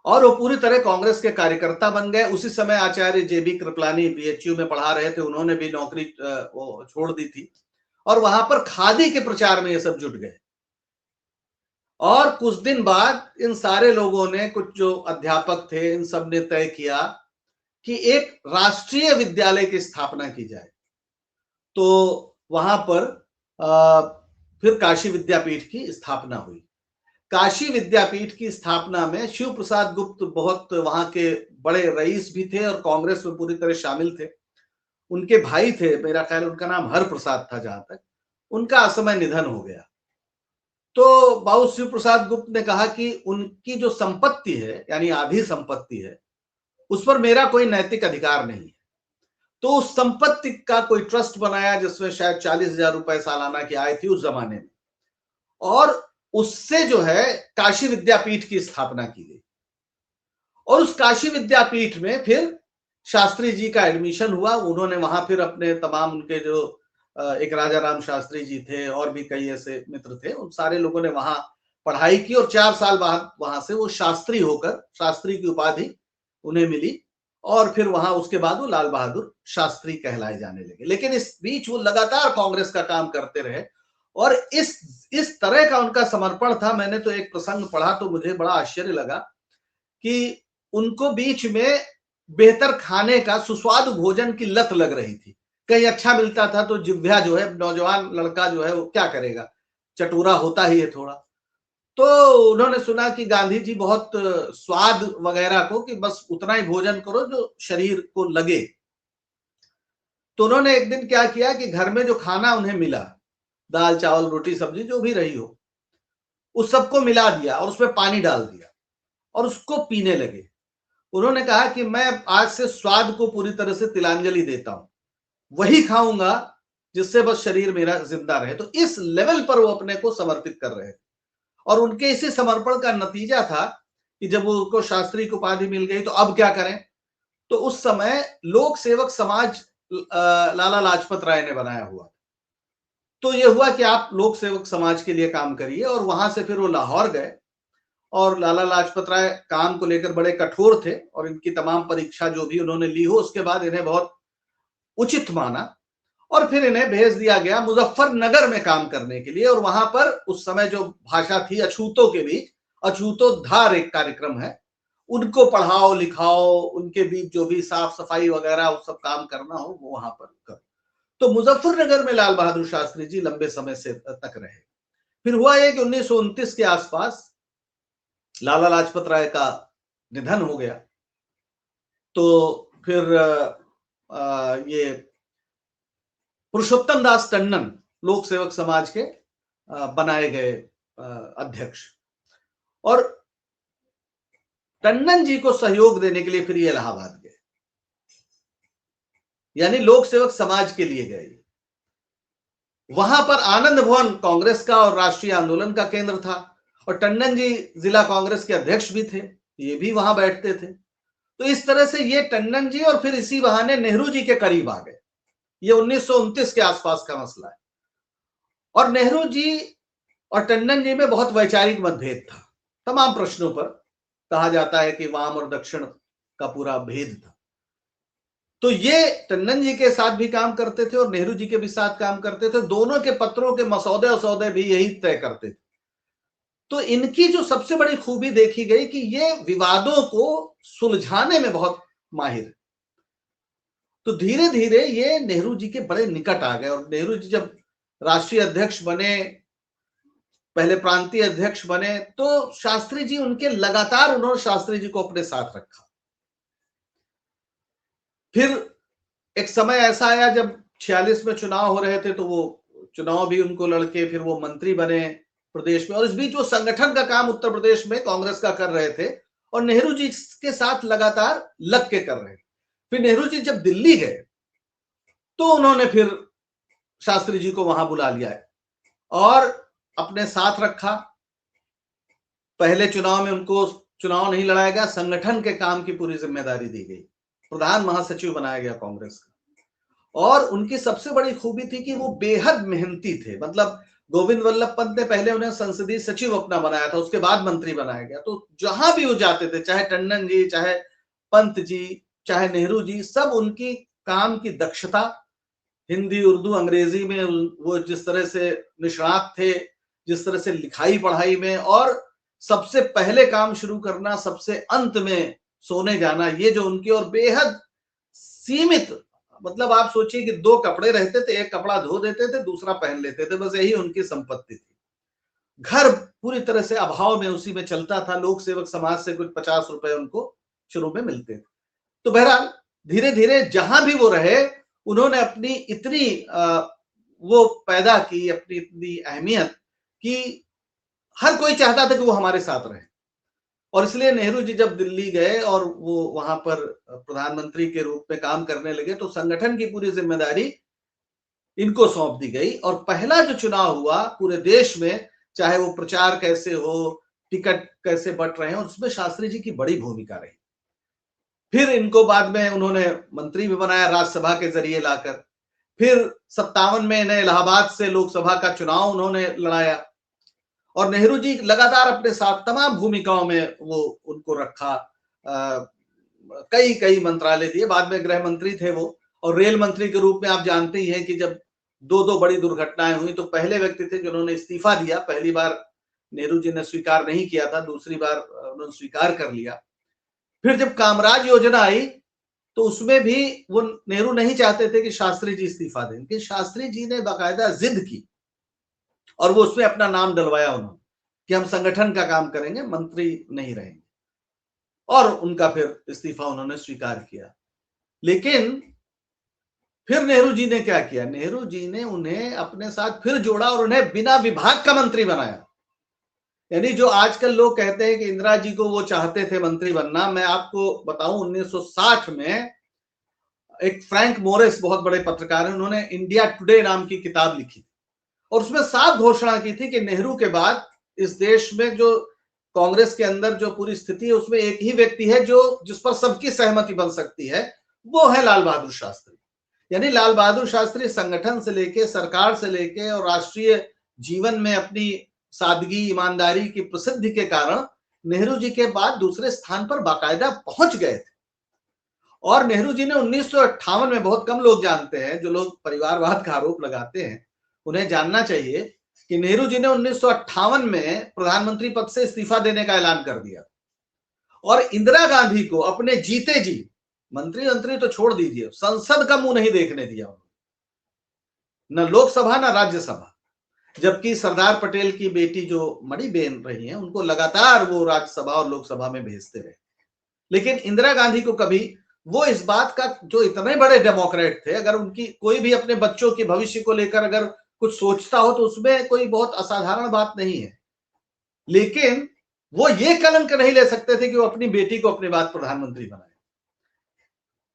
और वो पूरी तरह कांग्रेस के कार्यकर्ता बन गए। उसी समय आचार्य जेबी कृपलानी बीएचयू में पढ़ा रहे थे, उन्होंने भी नौकरी वो छोड़ दी थी, और वहां पर खादी के प्रचार में ये सब जुट गए। और कुछ दिन बाद इन सारे लोगों ने, कुछ जो अध्यापक थे, इन सब ने तय किया कि एक राष्ट्रीय विद्यालय की स्थापना की जाए। तो वहां पर फिर काशी विद्यापीठ की स्थापना हुई। काशी विद्यापीठ की स्थापना में शिव प्रसाद गुप्त बहुत वहां के बड़े रईस भी थे और कांग्रेस में पूरी तरह शामिल थे। उनके भाई थे, मेरा ख्याल उनका नाम हर प्रसाद था, जहां तक उनका असमय निधन हो गया। तो बाबू शिव प्रसाद गुप्त ने कहा कि उनकी जो संपत्ति है, यानी आधी संपत्ति है, उस पर मेरा कोई नैतिक अधिकार नहीं है। तो उस संपत्ति का कोई ट्रस्ट बनाया, जिसमें शायद 40,000 रुपए सालाना की आय थी उस जमाने में, और उससे जो है काशी विद्यापीठ की स्थापना की गई। और उस काशी विद्यापीठ में फिर शास्त्री जी का एडमिशन हुआ। उन्होंने वहां फिर अपने तमाम, उनके जो एक राजा राम शास्त्री जी थे और भी कई ऐसे मित्र थे, उन सारे लोगों ने वहां पढ़ाई की, और 4 साल बाद वहां से वो शास्त्री होकर, शास्त्री की उपाधि उन्हें मिली, और फिर वहां उसके बाद वो लाल बहादुर शास्त्री कहलाए जाने लगे। लेकिन इस बीच वो लगातार कांग्रेस का काम करते रहे, और इस तरह का उनका समर्पण था। मैंने तो एक प्रसंग पढ़ा तो मुझे बड़ा आश्चर्य लगा कि उनको बीच में बेहतर खाने का, सुस्वादु भोजन की लत लग रही थी। कहीं अच्छा मिलता था तो जिह्वा जो है, नौजवान लड़का जो है वो क्या करेगा, चटोरा होता ही है थोड़ा। तो उन्होंने सुना कि गांधी जी बहुत स्वाद वगैरह को, कि बस उतना ही भोजन करो जो शरीर को लगे। तो उन्होंने एक दिन क्या किया कि घर में जो खाना उन्हें मिला, दाल चावल रोटी सब्जी जो भी रही हो, उस सबको मिला दिया और उसमें पानी डाल दिया और उसको पीने लगे। उन्होंने कहा कि मैं आज से स्वाद को पूरी तरह से तिलांजलि देता हूं, वही खाऊंगा जिससे बस शरीर मेरा जिंदा रहे। तो इस लेवल पर वो अपने को समर्पित कर रहे थे, और उनके इसी समर्पण का नतीजा था कि जब उनको शास्त्री की उपाधि मिल गई तो अब क्या करें। तो उस समय लोक सेवक समाज लाला लाजपत राय ने बनाया हुआ। तो ये हुआ कि आप लोक सेवक समाज के लिए काम करिए, और वहां से फिर वो लाहौर गए, और लाला लाजपत राय काम को लेकर बड़े कठोर थे, और इनकी तमाम परीक्षा जो भी उन्होंने ली हो, उसके बाद इन्हें बहुत उचित माना और फिर इन्हें भेज दिया गया मुजफ्फरनगर में काम करने के लिए। और वहां पर उस समय जो भाषा थी अछूतों के बीच, अछूतोद्धार एक कार्यक्रम है, उनको पढ़ाओ लिखाओ, उनके बीच जो भी साफ सफाई वगैरह वो सब काम करना हो वो वहां पर कर। तो मुजफ्फरनगर में लाल बहादुर शास्त्री जी लंबे समय से तक रहे। फिर हुआ ये कि 1929 के आसपास लाला लाजपत राय का निधन हो गया। तो फिर ये पुरुषोत्तम दास टंडन लोक सेवक समाज के बनाए गए अध्यक्ष, और टंडन जी को सहयोग देने के लिए फिर ये इलाहाबाद गए, यानी लोक सेवक समाज के लिए गए। वहां पर आनंद भवन कांग्रेस का और राष्ट्रीय आंदोलन का केंद्र था, और टंडन जी जिला कांग्रेस के अध्यक्ष भी थे, ये भी वहां बैठते थे। तो इस तरह से ये टंडन जी और फिर इसी बहाने नेहरू जी के करीब आ गए। ये 1929 के आसपास का मसला है। और नेहरू जी और टंडन जी में बहुत वैचारिक मतभेद था तमाम प्रश्नों पर। कहा जाता है कि वाम और दक्षिण का पूरा भेद था। तो ये टंडन जी के साथ भी काम करते थे और नेहरू जी के भी साथ काम करते थे। दोनों के पत्रों के मसौदे भी यही तय करते थे। तो इनकी जो सबसे बड़ी खूबी देखी गई कि ये विवादों को सुलझाने में बहुत माहिर। तो धीरे धीरे ये नेहरू जी के बड़े निकट आ गए, और नेहरू जी जब राष्ट्रीय अध्यक्ष बने, पहले प्रांतीय अध्यक्ष बने, तो शास्त्री जी उनके लगातार उन्होंने शास्त्री जी को अपने साथ रखा। फिर एक समय ऐसा आया जब 46 में चुनाव हो रहे थे, तो वो चुनाव भी उनको लड़के फिर वो मंत्री बने प्रदेश में। और इस बीच वो संगठन का काम उत्तर प्रदेश में कांग्रेस का कर रहे थे और नेहरू जी के साथ लगातार लग के कर रहे थे। फिर नेहरू जी जब दिल्ली गए तो उन्होंने फिर शास्त्री जी को वहां बुला लिया है और अपने साथ रखा। पहले चुनाव में उनको चुनाव नहीं लड़ाया गया, संगठन के काम की पूरी जिम्मेदारी दी गई, प्रधान महासचिव बनाया गया कांग्रेस का। और उनकी सबसे बड़ी खूबी थी कि वो बेहद मेहनती थे। मतलब गोविंद वल्लभ पंत ने पहले उन्हें संसदीय सचिव अपना बनाया था, उसके बाद मंत्री बनाया गया। तो जहां भी वो जाते थे, चाहे टंडन जी, चाहे पंत जी, चाहे नेहरू जी, सब उनकी काम की दक्षता, हिंदी उर्दू अंग्रेजी में वो जिस तरह से निष्णात थे, जिस तरह से लिखाई पढ़ाई में, और सबसे पहले काम शुरू करना, सबसे अंत में सोने जाना, ये जो उनकी और बेहद सीमित, मतलब आप सोचिए कि 2 कपड़े रहते थे, एक कपड़ा धो देते थे, दूसरा पहन लेते थे, बस यही उनकी संपत्ति थी। घर पूरी तरह से अभाव में उसी में चलता था। लोक सेवक समाज से कुछ 50 रुपए उनको शुरू में मिलते थे। तो बहरहाल धीरे धीरे जहां भी वो रहे, उन्होंने अपनी इतनी वो पैदा की, अपनी इतनी अहमियत कि हर कोई चाहता था कि वो हमारे साथ रहे। और इसलिए नेहरू जी जब दिल्ली गए और वो वहां पर प्रधानमंत्री के रूप में काम करने लगे, तो संगठन की पूरी जिम्मेदारी इनको सौंप दी गई। और पहला जो चुनाव हुआ पूरे देश में, चाहे वो प्रचार कैसे हो, टिकट कैसे बंट रहे हैं, उसमें शास्त्री जी की बड़ी भूमिका रही। फिर इनको बाद में उन्होंने मंत्री भी बनाया राज्यसभा के जरिए लाकर। फिर 57 में इन्हें इलाहाबाद से लोकसभा का चुनाव उन्होंने लड़ाया। और नेहरू जी लगातार अपने साथ तमाम भूमिकाओं में वो उनको रखा। कई कई मंत्रालय दिए, बाद में गृह मंत्री थे वो। और रेल मंत्री के रूप में आप जानते ही हैं कि जब 2 बड़ी दुर्घटनाएं हुई, तो पहले व्यक्ति थे जिन्होंने इस्तीफा दिया। पहली बार नेहरू जी ने स्वीकार नहीं किया था, दूसरी बार उन्होंने स्वीकार कर लिया। फिर जब कामराज योजना आई, तो उसमें भी वो नेहरू नहीं चाहते थे कि शास्त्री जी इस्तीफा दें, लेकिन शास्त्री जी ने बाकायदा जिद की और वो उसमें अपना नाम डलवाया उन्होंने कि हम संगठन का काम करेंगे, मंत्री नहीं रहेंगे। और उनका फिर इस्तीफा उन्होंने स्वीकार किया। लेकिन फिर नेहरू जी ने क्या किया, नेहरू जी ने उन्हें अपने साथ फिर जोड़ा और उन्हें बिना विभाग का मंत्री बनाया। यानी जो आजकल लोग कहते हैं कि इंदिरा जी को वो चाहते थे मंत्री बनना, मैं आपको बताऊं 1960 में एक फ्रैंक मोरिस बहुत बड़े पत्रकार हैं, उन्होंने इंडिया टुडे नाम की किताब लिखी और उसमें साफ घोषणा की थी कि नेहरू के बाद इस देश में जो कांग्रेस के अंदर जो पूरी स्थिति है, उसमें एक ही व्यक्ति है जो जिस पर सबकी सहमति बन सकती है, वो है लाल बहादुर शास्त्री। यानी लाल बहादुर शास्त्री संगठन से लेके, सरकार से लेके और राष्ट्रीय जीवन में अपनी सादगी, ईमानदारी की प्रसिद्धि के कारण नेहरू जी के बाद दूसरे स्थान पर बाकायदा पहुंच गए थे। और नेहरू जी ने 1958 में, बहुत कम लोग जानते हैं, जो लोग परिवारवाद का आरोप लगाते हैं उन्हें जानना चाहिए कि नेहरू जी ने 1958 में प्रधानमंत्री पद से इस्तीफा देने का ऐलान कर दिया और इंदिरा गांधी को अपने जीते जी, मंत्री तो छोड़ दीजिए, संसद का मुंह नहीं देखने दिया उन्होंने, न लोकसभा न राज्यसभा। जबकि सरदार पटेल की बेटी जो मणि बेन रही हैं, उनको लगातार वो राज्यसभा और लोकसभा में भेजते रहे। लेकिन इंदिरा गांधी को कभी, वो इस बात का, जो इतने बड़े डेमोक्रेट थे, अगर उनकी कोई भी अपने बच्चों के भविष्य को लेकर अगर कुछ सोचता हो तो उसमें कोई बहुत असाधारण बात नहीं है, लेकिन वो ये कलंक नहीं ले सकते थे कि वो अपनी बेटी को अपने बाद प्रधानमंत्री बनाए।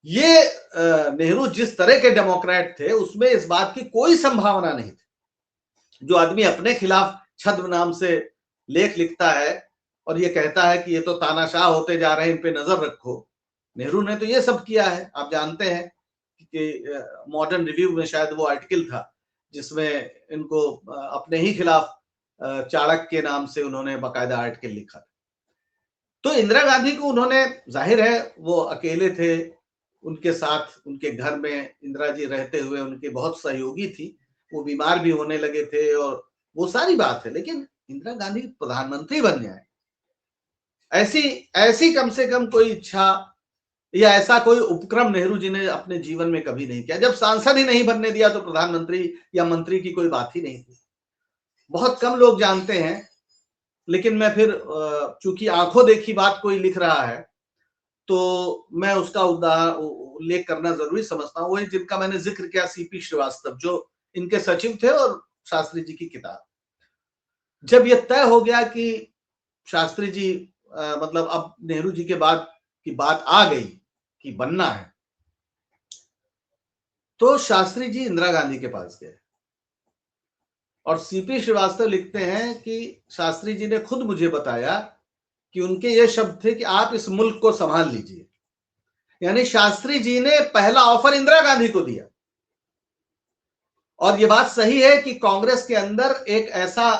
ये नेहरू जिस तरह के डेमोक्रेट थे, उसमें इस बात की कोई संभावना नहीं थी। जो आदमी अपने खिलाफ छद्म नाम से लेख लिखता है और ये कहता है कि ये तो तानाशाह होते जा रहे हैं, इन पे नजर रखो, नेहरू ने तो ये सब किया है। आप जानते हैं कि मॉडर्न रिव्यू में शायद वो आर्टिकल था जिसमें इनको अपने ही खिलाफ चाणक्य के नाम से उन्होंने बाकायदा आर्टिकल लिखा। तो इंदिरा गांधी को उन्होंने, जाहिर है वो अकेले थे, उनके साथ उनके घर में इंदिरा जी रहते हुए उनके बहुत सहयोगी थी, वो बीमार भी होने लगे थे और वो सारी बात है, लेकिन इंदिरा गांधी प्रधानमंत्री बन जाए, ऐसी ऐसी कम से कम कोई इच्छा या ऐसा कोई उपक्रम नेहरू जी ने अपने जीवन में कभी नहीं किया। जब सांसद ही नहीं बनने दिया तो प्रधानमंत्री या मंत्री की कोई बात ही नहीं थी। बहुत कम लोग जानते हैं, लेकिन मैं फिर चूंकि आंखों देखी बात कोई लिख रहा है तो मैं उसका उल्लेख करना जरूरी समझता हूँ। वही जिनका मैंने जिक्र किया, सीपी श्रीवास्तव, जो इनके सचिव थे, और शास्त्री जी की किताब। जब यह तय हो गया कि शास्त्री जी मतलब अब नेहरू जी के बाद की बात आ गई कि बनना है, तो शास्त्री जी इंदिरा गांधी के पास गए और सीपी श्रीवास्तव लिखते हैं कि शास्त्री जी ने खुद मुझे बताया कि उनके ये शब्द थे कि आप इस मुल्क को संभाल लीजिए। यानी शास्त्री जी ने पहला ऑफर इंदिरा गांधी को दिया। और ये बात सही है कि कांग्रेस के अंदर एक ऐसा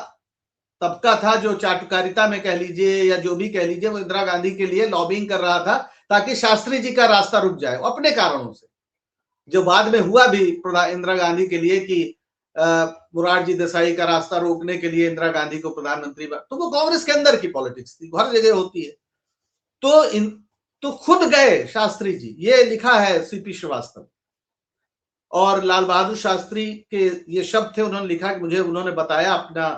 तबका था जो चाटुकारिता में कह लीजिए या जो भी कह लीजिए, वो इंदिरा गांधी के लिए लॉबिंग कर रहा था ताकि शास्त्री जी का रास्ता रुक जाए, अपने कारणों से, जो बाद में हुआ भी इंदिरा गांधी के लिए कि मोरारजी देसाई का रास्ता रोकने के लिए इंदिरा गांधी को प्रधानमंत्री तो वो कांग्रेस के अंदर की पॉलिटिक्स थी, हर जगह होती है। तो खुद गए शास्त्री जी, ये लिखा है सीपी श्रीवास्तव। और लाल बहादुर शास्त्री के ये शब्द थे, उन्होंने लिखा कि मुझे उन्होंने बताया अपना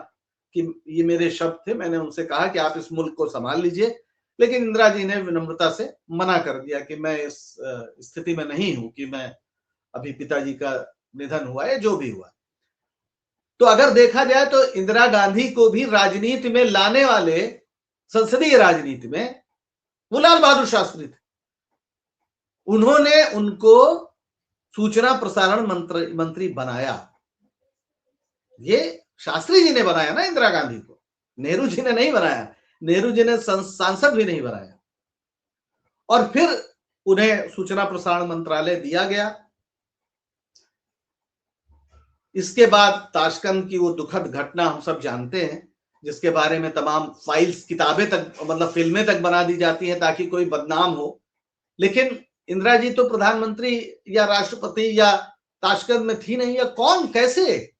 कि ये मेरे शब्द थे, मैंने उनसे कहा कि आप इस मुल्क को संभाल लीजिए, लेकिन इंदिरा जी ने विनम्रता से मना कर दिया कि मैं इस स्थिति में नहीं हूं कि मैं, अभी पिताजी का निधन हुआ है, जो भी हुआ। तो अगर देखा जाए तो इंदिरा गांधी को भी राजनीति में लाने वाले, संसदीय राजनीति में, वो लाल बहादुर शास्त्री थे। उन्होंने उनको सूचना प्रसारण मंत्री बनाया। ये शास्त्री जी ने बनाया ना इंदिरा गांधी को, नेहरू जी ने नहीं बनाया। नेहरू जी ने सांसद भी नहीं बनाया। और फिर उन्हें सूचना प्रसारण मंत्रालय दिया गया। इसके बाद ताशकंद की वो दुखद घटना हम सब जानते हैं, जिसके बारे में तमाम फाइल्स, किताबें तक, मतलब फिल्में तक बना दी जाती हैं ताकि कोई बदनाम हो। लेकिन इंदिरा जी तो प्रधानमंत्री या राष्ट्रपति या ताशकंद में थी नहीं, या कौन, कैसे,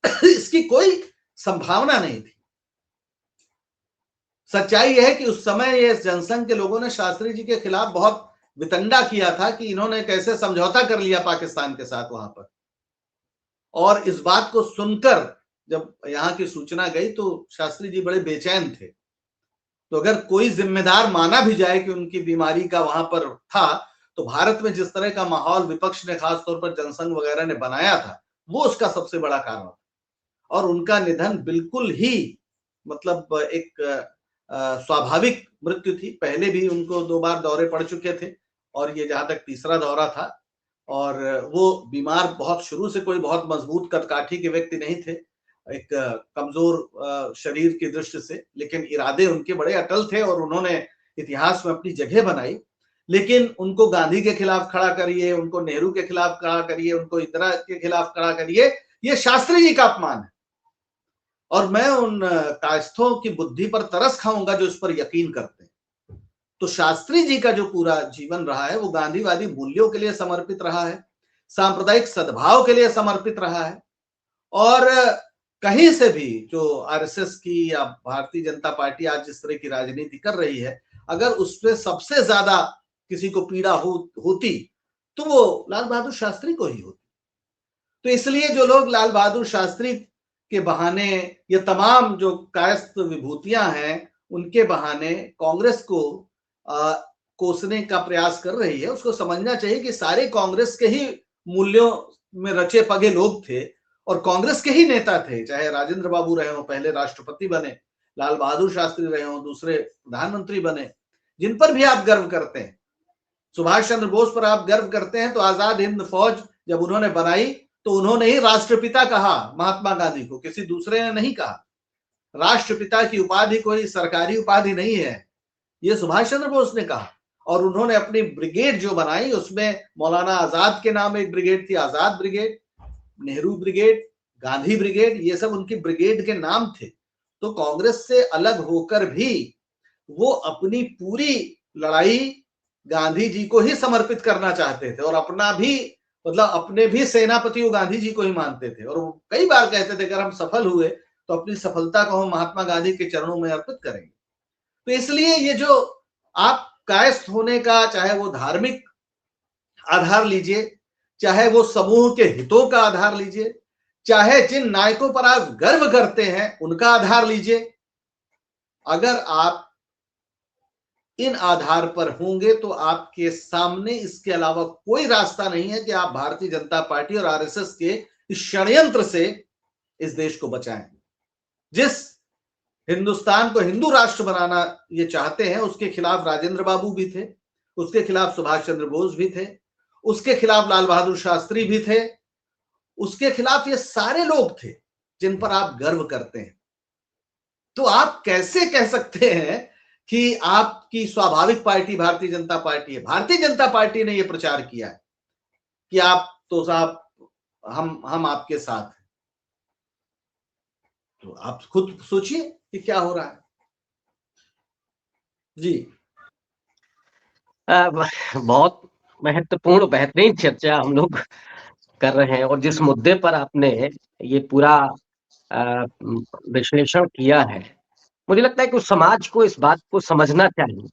इसकी कोई संभावना नहीं थी। सच्चाई यह है कि उस समय ये जनसंघ के लोगों ने शास्त्री जी के खिलाफ बहुत वितंडा किया था कि इन्होंने कैसे समझौता कर लिया पाकिस्तान के साथ वहां पर। और इस बात को सुनकर जब यहाँ की सूचना गई तो शास्त्री जी बड़े बेचैन थे। तो अगर कोई जिम्मेदार माना भी जाए कि उनकी बीमारी का वहां पर था, तो भारत में जिस तरह का माहौल विपक्ष ने, खासतौर पर जनसंघ वगैरह ने बनाया था, वो उसका सबसे बड़ा कारण था। और उनका निधन बिल्कुल ही, मतलब एक स्वाभाविक मृत्यु थी। पहले भी उनको 2 बार दौरे पड़ चुके थे और ये जहां तक तीसरा दौरा था। और वो बीमार, बहुत शुरू से कोई बहुत मजबूत कदकाठी के व्यक्ति नहीं थे, एक कमजोर शरीर की दृष्टि से, लेकिन इरादे उनके बड़े अटल थे और उन्होंने इतिहास में अपनी जगह बनाई। लेकिन उनको गांधी के खिलाफ खड़ा करिए, उनको नेहरू के खिलाफ खड़ा करिए, उनको इंदिरा के खिलाफ खड़ा करिए, ये शास्त्री जी का अपमान है। और मैं उन कायस्थों की बुद्धि पर तरस खाऊंगा जो इस पर यकीन करते हैं। तो शास्त्री जी का जो पूरा जीवन रहा है वो गांधीवादी मूल्यों के लिए समर्पित रहा है, सांप्रदायिक सद्भाव के लिए समर्पित रहा है। और कहीं से भी जो आरएसएस की या भारतीय जनता पार्टी आज जिस तरह की राजनीति कर रही है, अगर उसमें सबसे ज्यादा किसी को पीड़ा होती तो वो लाल बहादुर शास्त्री को ही होती। तो इसलिए जो लोग लाल बहादुर शास्त्री के बहाने ये तमाम जो कायस्थ विभूतियां हैं उनके बहाने कांग्रेस को कोसने का प्रयास कर रही है, उसको समझना चाहिए कि सारे कांग्रेस के ही मूल्यों में रचे पगे लोग थे और कांग्रेस के ही नेता थे, चाहे राजेंद्र बाबू रहे हो, पहले राष्ट्रपति बने, लाल बहादुर शास्त्री रहे हो, दूसरे प्रधानमंत्री बने, जिन पर भी आप गर्व करते हैं। सुभाष चंद्र बोस पर आप गर्व करते हैं तो आजाद हिंद फौज जब उन्होंने बनाई तो उन्होंने ही राष्ट्रपिता कहा महात्मा गांधी को, किसी दूसरे ने नहीं कहा। राष्ट्रपिता की उपाधि कोई सरकारी उपाधि नहीं है, ये सुभाष चंद्र बोस ने कहा। और उन्होंने अपनी ब्रिगेड जो बनाई उसमें मौलाना आजाद के नाम एक ब्रिगेड थी, Azad brigade, Nehru brigade, Gandhi brigade, ये सब उनकी ब्रिगेड के नाम थे। तो कांग्रेस से अलग होकर भी वो अपनी पूरी लड़ाई गांधी जी को ही समर्पित करना चाहते थे और अपना भी मतलब अपने भी सेनापति वो गांधी जी को ही मानते थे। और वो कई बार कहते थे अगर हम सफल हुए तो अपनी सफलता को हम महात्मा गांधी के चरणों में अर्पित करेंगे। तो इसलिए ये जो आप कायस्थ होने का, चाहे वो धार्मिक आधार लीजिए, चाहे वो समूह के हितों का आधार लीजिए, चाहे जिन नायकों पर आप गर्व करते हैं उनका आधार लीजिए, अगर आप इन आधार पर होंगे तो आपके सामने इसके अलावा कोई रास्ता नहीं है कि आप भारतीय जनता पार्टी और आरएसएस के इस षड्यंत्र से इस देश को बचाएं। जिस हिंदुस्तान को हिंदू राष्ट्र बनाना ये चाहते हैं उसके खिलाफ राजेंद्र बाबू भी थे, उसके खिलाफ सुभाष चंद्र बोस भी थे, उसके खिलाफ लाल बहादुर शास्त्री भी थे, उसके खिलाफ ये सारे लोग थे जिन पर आप गर्व करते हैं। तो आप कैसे कह सकते हैं कि आपकी स्वाभाविक पार्टी भारतीय जनता पार्टी है? भारतीय जनता पार्टी ने यह प्रचार किया है कि आप तो साहब हम आपके साथ हैं। तो आप खुद सोचिए कि क्या हो रहा है। जी बहुत महत्वपूर्ण बेहतरीन चर्चा हम लोग कर रहे हैं और जिस मुद्दे पर आपने ये पूरा विश्लेषण किया है, मुझे लगता है कि उस समाज को इस बात को समझना चाहिए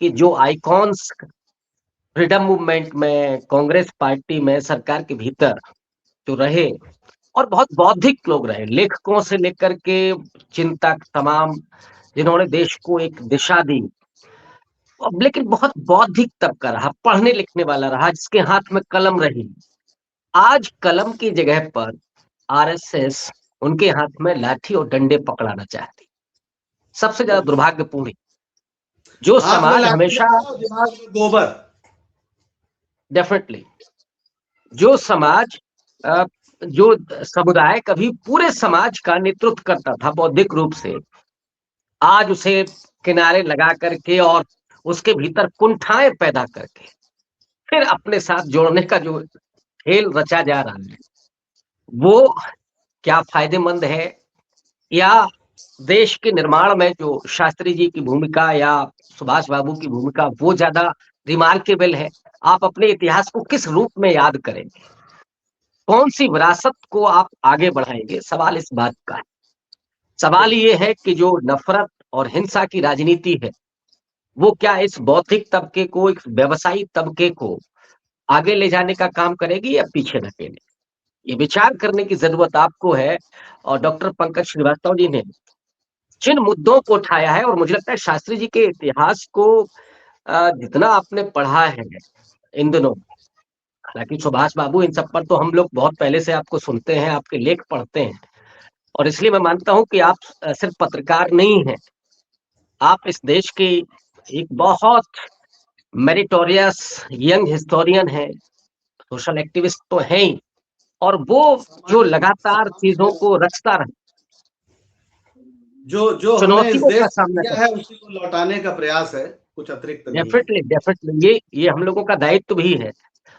कि जो आइकॉन्स फ्रीडम मूवमेंट में, कांग्रेस पार्टी में, सरकार के भीतर जो रहे और बहुत बौद्धिक लोग रहे, लेखकों से लेकर के चिंतक तमाम, जिन्होंने देश को एक दिशा दी, लेकिन बहुत बौद्धिक तबका रहा, पढ़ने लिखने वाला रहा, जिसके हाथ में कलम रही। आज कलम की जगह पर आरएसएस उनके हाथ में लाठी और डंडे पकड़ाना चाहती। सबसे ज्यादा दुर्भाग्यपूर्ण जो समाज हमेशा दिमाग में गोबर, डेफिनेटली जो समाज जो समुदाय कभी पूरे समाज का नेतृत्व करता था बौद्धिक रूप से, आज उसे किनारे लगा करके और उसके भीतर कुंठाएं पैदा करके फिर अपने साथ जोड़ने का जो खेल रचा जा रहा है, वो क्या फायदेमंद है या देश के निर्माण में जो शास्त्री जी की भूमिका या सुभाष बाबू की भूमिका वो ज्यादा रिमार्केबल है? आप अपने इतिहास को किस रूप में याद करेंगे, कौन सी विरासत को आप आगे बढ़ाएंगे? सवाल इस बात का है। सवाल ये है कि जो नफरत और हिंसा की राजनीति है वो क्या इस बौद्धिक तबके को, एक व्यवसायी तबके को आगे ले जाने का काम करेगी या पीछे धकेले? ये विचार करने की जरूरत आपको है। और डॉक्टर पंकज श्रीवास्तव जी ने जिन मुद्दों को उठाया है, और मुझे लगता है शास्त्री जी के इतिहास को जितना आपने पढ़ा है इन दिनों, हालांकि सुभाष बाबू इन सब पर तो हम लोग बहुत पहले से आपको सुनते हैं, आपके लेख पढ़ते हैं, और इसलिए मैं मानता हूं कि आप सिर्फ पत्रकार नहीं हैं, आप इस देश के एक बहुत मेरिटोरियस यंग हिस्टोरियन है, सोशल एक्टिविस्ट तो हैं ही, और वो जो लगातार चीजों को रचता रहे, जो हमने इस देश किया है उसी को लौटाने का प्रयास है, कुछ अतिरिक्त नहीं। डेफिनेटली ये हम लोगों का दायित्व भी है,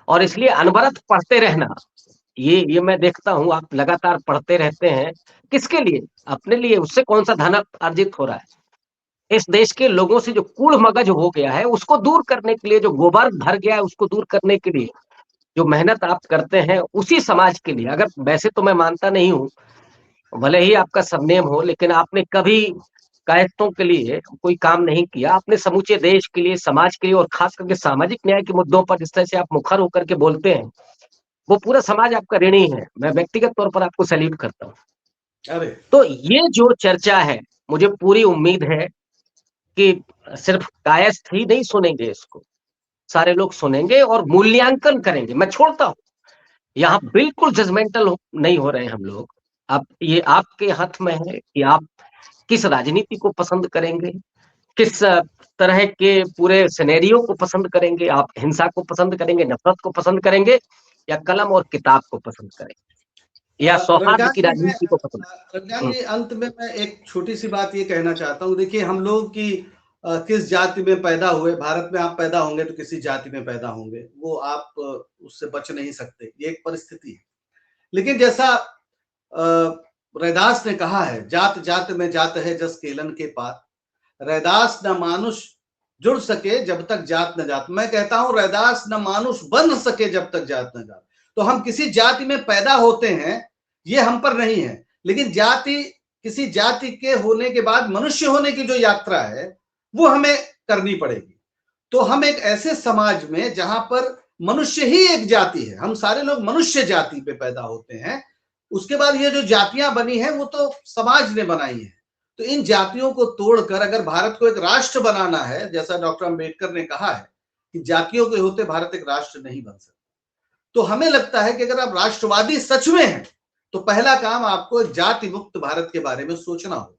और इसलिए अनवरत पढ़ते रहना, ये मैं देखता हूँ आप लगातार पढ़ते रहते हैं। किसके लिए? अपने लिए। उससे कौन सा धन अर्जित हो रहा है? इस देश के लोगों से जो कूड़ मगज हो गया है उसको दूर करने के लिए, जो गोबर भर गया है उसको दूर करने के लिए जो मेहनत आप करते हैं उसी समाज के लिए, अगर वैसे तो मैं मानता नहीं हूँ, भले ही आपका सरनेम हो, लेकिन आपने कभी कायस्तों के लिए कोई काम नहीं किया। आपने समूचे देश के लिए, समाज के लिए और खास करके सामाजिक न्याय के मुद्दों पर जिस तरह से आप मुखर होकर के बोलते हैं, वो पूरा समाज आपका ऋणी है। मैं व्यक्तिगत तौर पर आपको सैल्यूट करता हूँ। अरे तो ये जो चर्चा है, मुझे पूरी उम्मीद है कि सिर्फ कायस्थ ही नहीं सुनेंगे इसको, सारे लोग सुनेंगे और मूल्यांकन करेंगे। मैं छोड़ता हूँ, यहाँ बिल्कुल जजमेंटल नहीं हो रहे हैं हम लोग। आप, ये आपके हाथ में है कि आप किस राजनीति को पसंद करेंगे, किस तरह के पूरे सिनेरियो को पसंद करेंगे। आप हिंसा को पसंद करेंगे, नफरत को पसंद करेंगे, या कलम और किताब को पसंद करेंगे, या सौहार्द रजनाक की जी, मैं राजनीति को पसंद रजनाक करेंगे। जी, अंत में मैं एक छोटी सी बात ये कहना चाहता हूँ। देखिए, हम लोग की किस जाति में पैदा हुए, भारत में आप पैदा होंगे तो किसी जाति में पैदा होंगे, वो आप उससे बच नहीं सकते, ये एक परिस्थिति है। लेकिन जैसा रैदास ने कहा है, जात जात में जात है जस केलन के पात, रैदास न मानुष जुड़ सके जब तक जात न जात। मैं कहता हूं रैदास न मानुष बन सके जब तक जात न जात। तो हम किसी जाति में पैदा होते हैं, ये हम पर नहीं है, लेकिन जाति, किसी जाति के होने के बाद मनुष्य होने की जो यात्रा है वो हमें करनी पड़ेगी। तो हम एक ऐसे समाज में जहां पर मनुष्य ही एक जाति है, हम सारे लोग मनुष्य जाति पे पैदा होते हैं। उसके बाद ये जो जातियां बनी हैं वो तो समाज ने बनाई है। तो इन जातियों को तोड़कर अगर भारत को एक राष्ट्र बनाना है, जैसा डॉक्टर अंबेडकर ने कहा है कि जातियों के होते भारत एक राष्ट्र नहीं बन सकता, तो हमें लगता है कि अगर आप राष्ट्रवादी सच में हैं तो पहला काम आपको जाति मुक्त भारत के बारे में सोचना होगा।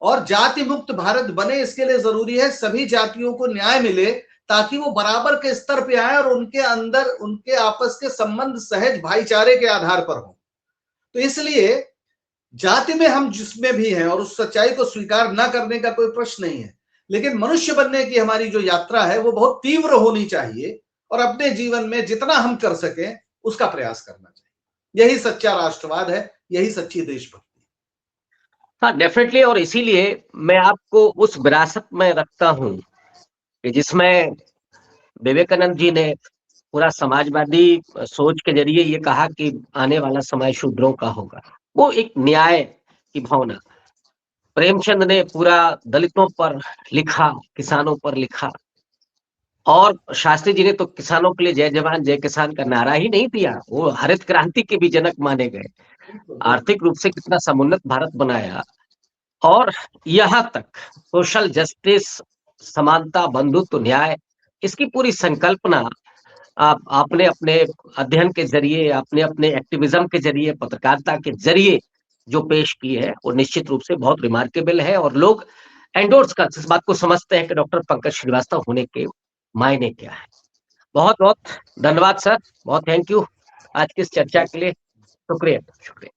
और जाति मुक्त भारत बने इसके लिए जरूरी है सभी जातियों को न्याय मिले, ताकि वो बराबर के स्तर पे आए और उनके अंदर उनके आपस के संबंध सहज भाईचारे के आधार पर हो। तो इसलिए जाति में हम जिसमें भी हैं और उस सच्चाई को स्वीकार न करने का कोई प्रश्न नहीं है, लेकिन मनुष्य बनने की हमारी जो यात्रा है वो बहुत तीव्र होनी चाहिए और अपने जीवन में जितना हम कर सकें उसका प्रयास करना चाहिए। यही सच्चा राष्ट्रवाद है, यही सच्ची देशभक्ति। हाँ, डेफिनेटली। और इसीलिए मैं आपको उस विरासत में रखता हूँ कि जिसमें विवेकानंद जी ने पूरा समाजवादी सोच के जरिए ये कहा कि आने वाला समय शूद्रों का होगा। वो एक न्याय की भावना। प्रेमचंद ने पूरा दलितों पर लिखा, किसानों पर लिखा, और शास्त्री जी ने तो किसानों के लिए जय जवान जय किसान का नारा ही नहीं दिया, वो हरित क्रांति के भी जनक माने गए। आर्थिक रूप से कितना समुन्नत भारत बनाया, और यहाँ तक सोशल जस्टिस, समानता, बंधुत्व, न्याय, इसकी पूरी संकल्पना आपने अपने अध्ययन के जरिए, अपने अपने एक्टिविज्म के जरिए, पत्रकारिता के जरिए जो पेश की है वो निश्चित रूप से बहुत रिमार्केबल है। और लोग एंडोर्स कर इस बात को समझते हैं कि डॉक्टर पंकज श्रीवास्तव होने के मायने क्या है। बहुत बहुत धन्यवाद सर, बहुत थैंक यू आज की इस चर्चा के लिए। शुक्रिया शुक्रिया।